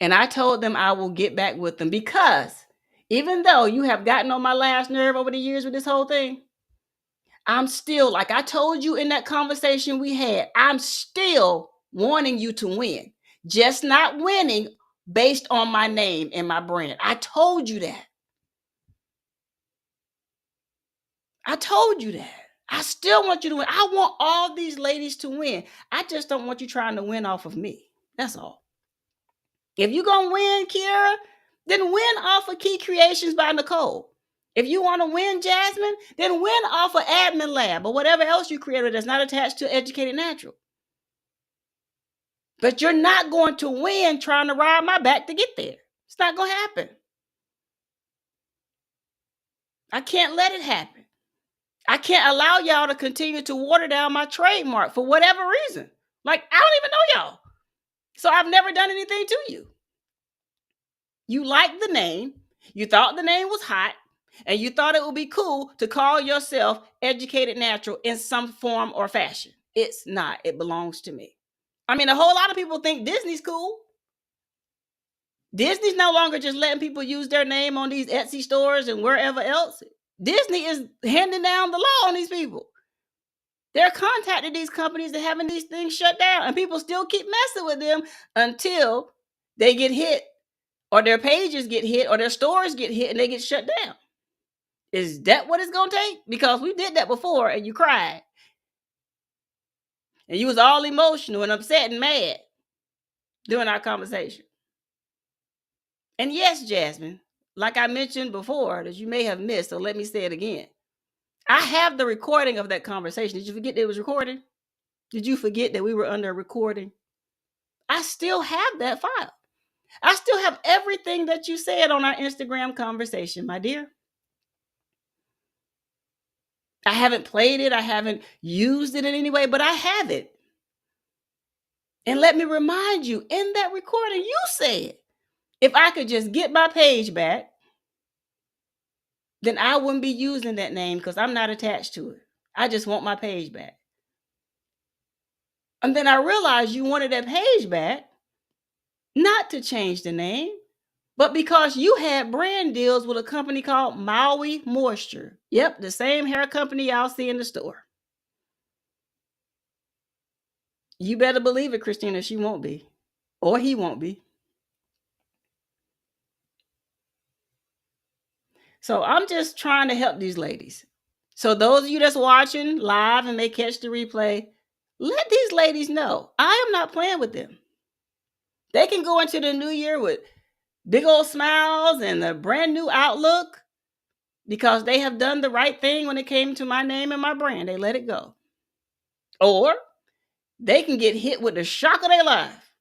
And I told them I will get back with them because even though you have gotten on my last nerve over the years with this whole thing, I'm still, like I told you in that conversation we had, I'm still wanting you to win, just not winning based on my name and my brand. I told you that. I told you that. I still want you to win. I want all these ladies to win. I just don't want you trying to win off of me. That's all. If you're going to win, Kiara, then win off of Key Creations by Nicole. If you want to win, Jasmine, then win off of Admin Lab or whatever else you created that's not attached to Educated Natural. But you're not going to win trying to ride my back to get there. It's not going to happen. I can't let it happen. I can't allow y'all to continue to water down my trademark for whatever reason. Like, I don't even know y'all. So I've never done anything to you. You liked the name. You thought the name was hot. And you thought it would be cool to call yourself Educated Natural in some form or fashion. It's not. It belongs to me. I mean, a whole lot of people think Disney's cool. Disney's no longer just letting people use their name on these Etsy stores and wherever else. Disney is handing down the law on these people. They're contacting these companies and having these things shut down, and people still keep messing with them until they get hit, or their pages get hit, or their stores get hit, and they get shut down. Is that what it's going to take? Because we did that before, and you cried. And you was all emotional and upset and mad during our conversation. And yes, Jasmine, like I mentioned before, that you may have missed, so let me say it again. I have the recording of that conversation. Did you forget that it was recorded? Did you forget that we were under recording? I still have that file. I still have everything that you said on our Instagram conversation, my dear. I haven't played it. I haven't used it in any way, but I have it. And let me remind you, in that recording, you said, if I could just get my page back, then I wouldn't be using that name because I'm not attached to it. I just want my page back. And then I realized you wanted that page back, not to change the name, but because you had brand deals with a company called Maui Moisture. Yep, the same hair company y'all see in the store. You better believe it, Christina, she won't be. Or he won't be. So I'm just trying to help these ladies. So those of you that's watching live and may catch the replay, let these ladies know I am not playing with them. They can go into the new year with big old smiles and a brand new outlook because they have done the right thing when it came to my name and my brand. They let it go. Or they can get hit with the shock of their life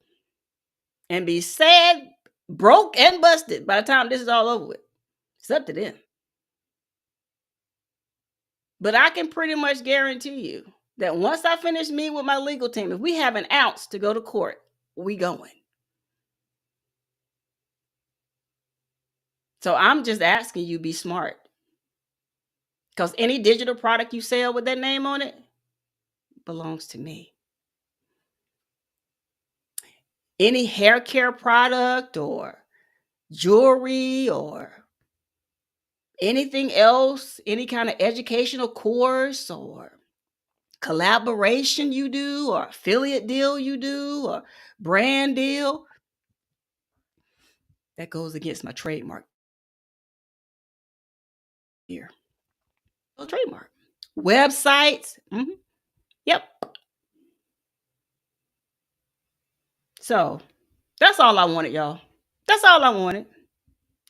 and be sad, broke, and busted by the time this is all over with. It's up to them. But I can pretty much guarantee you that once I finish meeting with my legal team, if we have an ounce to go to court, we going. So I'm just asking you, be smart. Because any digital product you sell with that name on it belongs to me. Any hair care product or jewelry or anything else, any kind of educational course or collaboration you do or affiliate deal you do or brand deal, that goes against my trademark here. Trademark. Websites. Yep. So that's all I wanted, y'all. That's all I wanted.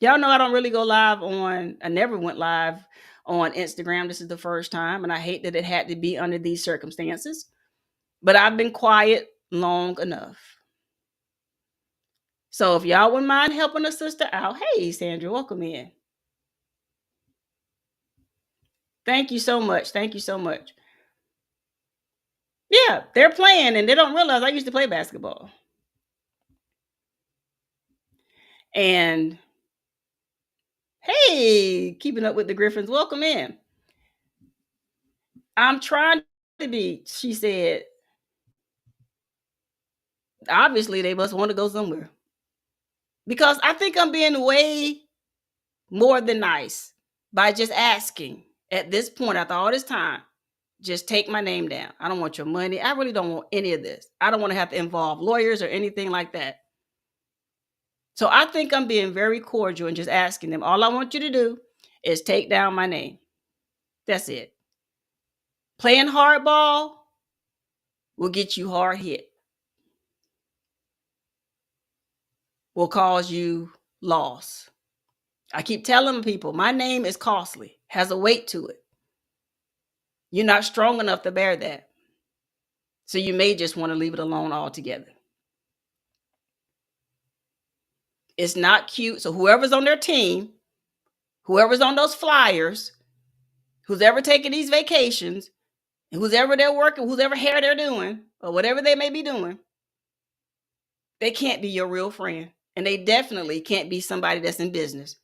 Y'all know I don't really go live on, I never went live on Instagram. This is the first time, and I hate that it had to be under these circumstances. But I've been quiet long enough. So if y'all wouldn't mind helping a sister out, hey, Sandra, welcome in. Thank you so much. Thank you so much. Yeah, they're playing and they don't realize I used to play basketball. And hey, keeping up with the Griffins, welcome in. I'm trying to be, she said. Obviously, they must want to go somewhere. Because I think I'm being way more than nice by just asking at this point, after all this time, just take my name down. I don't want your money. I really don't want any of this. I don't want to have to involve lawyers or anything like that. So I think I'm being very cordial and just asking them, all I want you to do is take down my name. That's it. Playing hardball will get you hard hit. Will cause you loss. I keep telling people my name is costly, has a weight to it. You're not strong enough to bear that. So you may just want to leave it alone altogether. It's not cute. So whoever's on their team, whoever's on those flyers, who's ever taking these vacations, and who's ever they're working, who's ever hair they're doing, or whatever they may be doing, they can't be your real friend. And they definitely can't be somebody that's in business.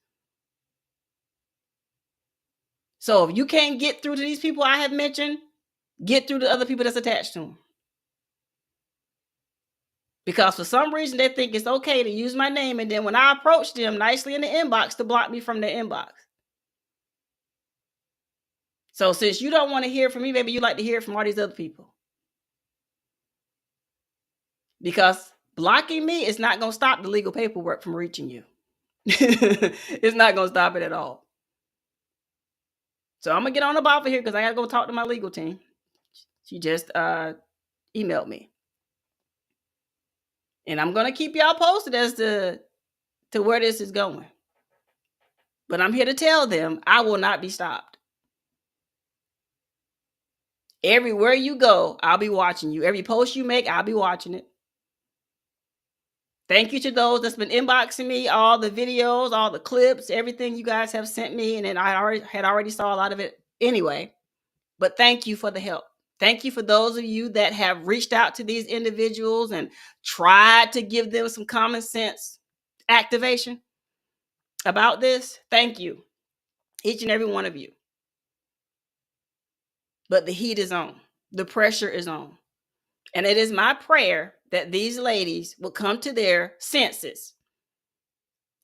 So if you can't get through to these people I have mentioned, get through to other people that's attached to them. Because for some reason they think it's okay to use my name, and then when I approach them nicely in the inbox, to block me from their inbox. So since you don't want to hear from me, maybe you like to hear from all these other people. Because blocking me is not going to stop the legal paperwork from reaching you. It's not going to stop it at all. So I'm going to get on up off of here because I got to go talk to my legal team. She just emailed me. And I'm going to keep y'all posted as to where this is going. But I'm here to tell them I will not be stopped. Everywhere you go, I'll be watching you. Every post you make, I'll be watching it. Thank you to those that's been inboxing me, all the videos, all the clips, everything you guys have sent me. And then I already saw a lot of it anyway. But thank you for the help. Thank you for those of you that have reached out to these individuals and tried to give them some common sense activation about this. Thank you, each and every one of you. But the heat is on. The pressure is on. And it is my prayer that these ladies will come to their senses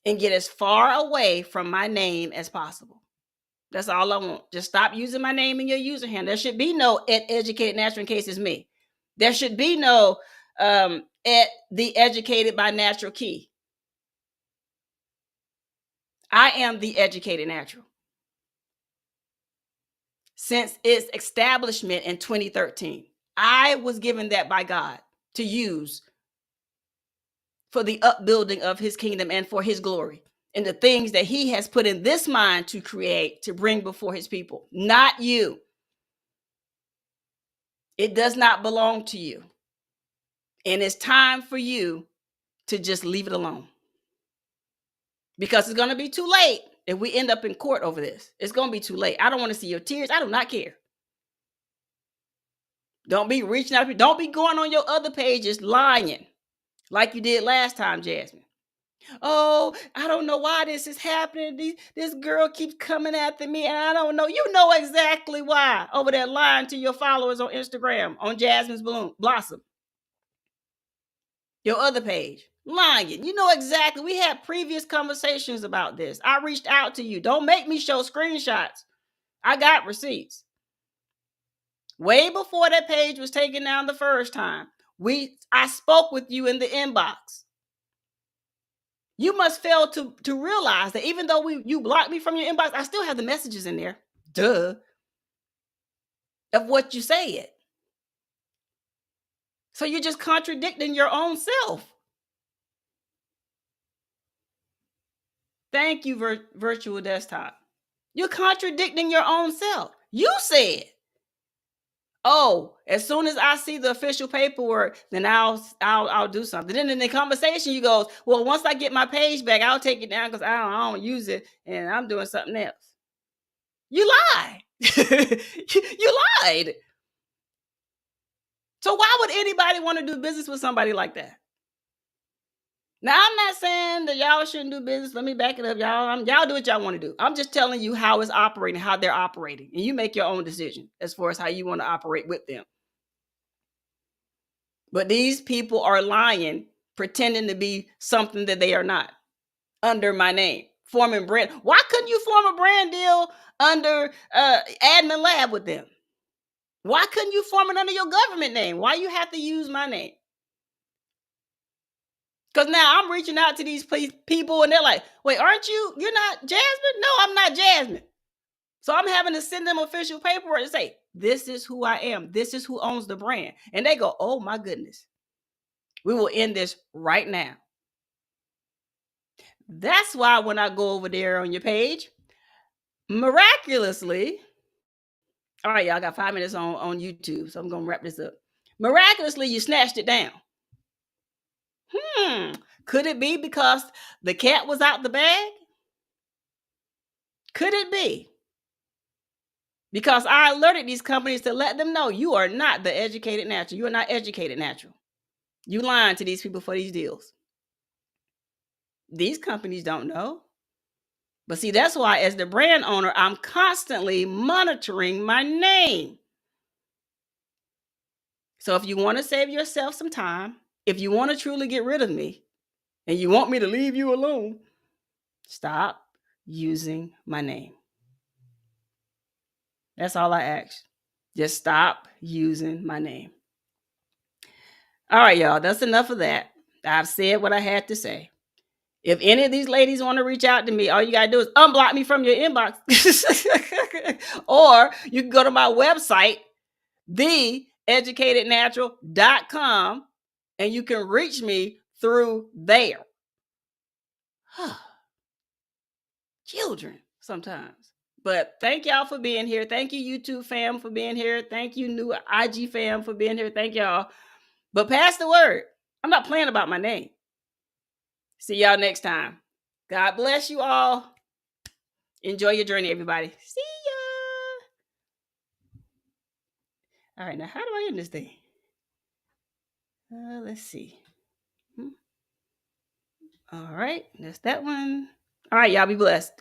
and get as far away from my name as possible. That's all I want. Just stop using my name in your user handle. There should be no Educated Natural in case it's me. There should be no the Educated by Natural key. I am the Educated Natural. Since its establishment in 2013, I was given that by God to use for the upbuilding of his kingdom and for his glory and the things that he has put in this mind to create, to bring before his people. Not you. It does not belong to you. And it's time for you to just leave it alone. Because it's going to be too late if we end up in court over this. It's going to be too late. I don't want to see your tears. I do not care. Don't be reaching out. Don't be going on your other pages lying like you did last time, Jasmine. Oh, I don't know why this is happening. This girl keeps coming after me, and I don't know. You know exactly why. Over there lying to your followers on Instagram, on Jasmine's Blossom. Your other page. Lying. You know exactly. We had previous conversations about this. I reached out to you. Don't make me show screenshots. I got receipts. Way before that page was taken down the first time, I spoke with you in the inbox. You must fail to realize that even though you blocked me from your inbox, I still have the messages in there. Duh. Of what you said. So you're just contradicting your own self. Thank you, virtual desktop. You're contradicting your own self. You said, Oh, as soon as I see the official paperwork, then I'll do something. Then in the conversation, you go, well, once I get my page back, I'll take it down because I don't use it and I'm doing something else. You lie. You lied. So why would anybody want to do business with somebody like that? Now, I'm not saying that y'all shouldn't do business. Let me back it up, y'all. Y'all do what y'all want to do. I'm just telling you how it's operating, how they're operating, and you make your own decision as far as how you want to operate with them. But these people are lying, pretending to be something that they are not under my name, forming brand. Why couldn't you form a brand deal under Admin Lab with them? Why couldn't you form it under your government name? Why you have to use my name? Because now I'm reaching out to these people and they're like, wait, you're not Jasmine? No, I'm not Jasmine. So I'm having to send them official paperwork and say, this is who I am. This is who owns the brand. And they go, oh my goodness. We will end this right now. That's why when I go over there on your page, miraculously, all right, y'all, I got 5 minutes on YouTube, so I'm going to wrap this up. Miraculously, you snatched it down. Could it be because the cat was out the bag? Could it be? Because I alerted these companies to let them know you are not the educated natural. You are not educated natural. You lying to these people for these deals. These companies don't know. But see, that's why as the brand owner, I'm constantly monitoring my name. So if you want to save yourself some time, if you want to truly get rid of me, and you want me to leave you alone, stop using my name. That's all I ask. Just stop using my name. All right, y'all, that's enough of that. I've said what I had to say. If any of these ladies want to reach out to me, all you got to do is unblock me from your inbox. Or you can go to my website, theeducatednatural.com, and you can reach me through there. Children sometimes. But thank y'all for being here. Thank you, YouTube fam, for being here. Thank you, new IG fam, for being here. Thank y'all. But pass the word. I'm not playing about my name. See y'all next time. God bless you all. Enjoy your journey, everybody. See ya. All right, now how do I end this thing? Let's see. All right, that's that one. All right, y'all be blessed.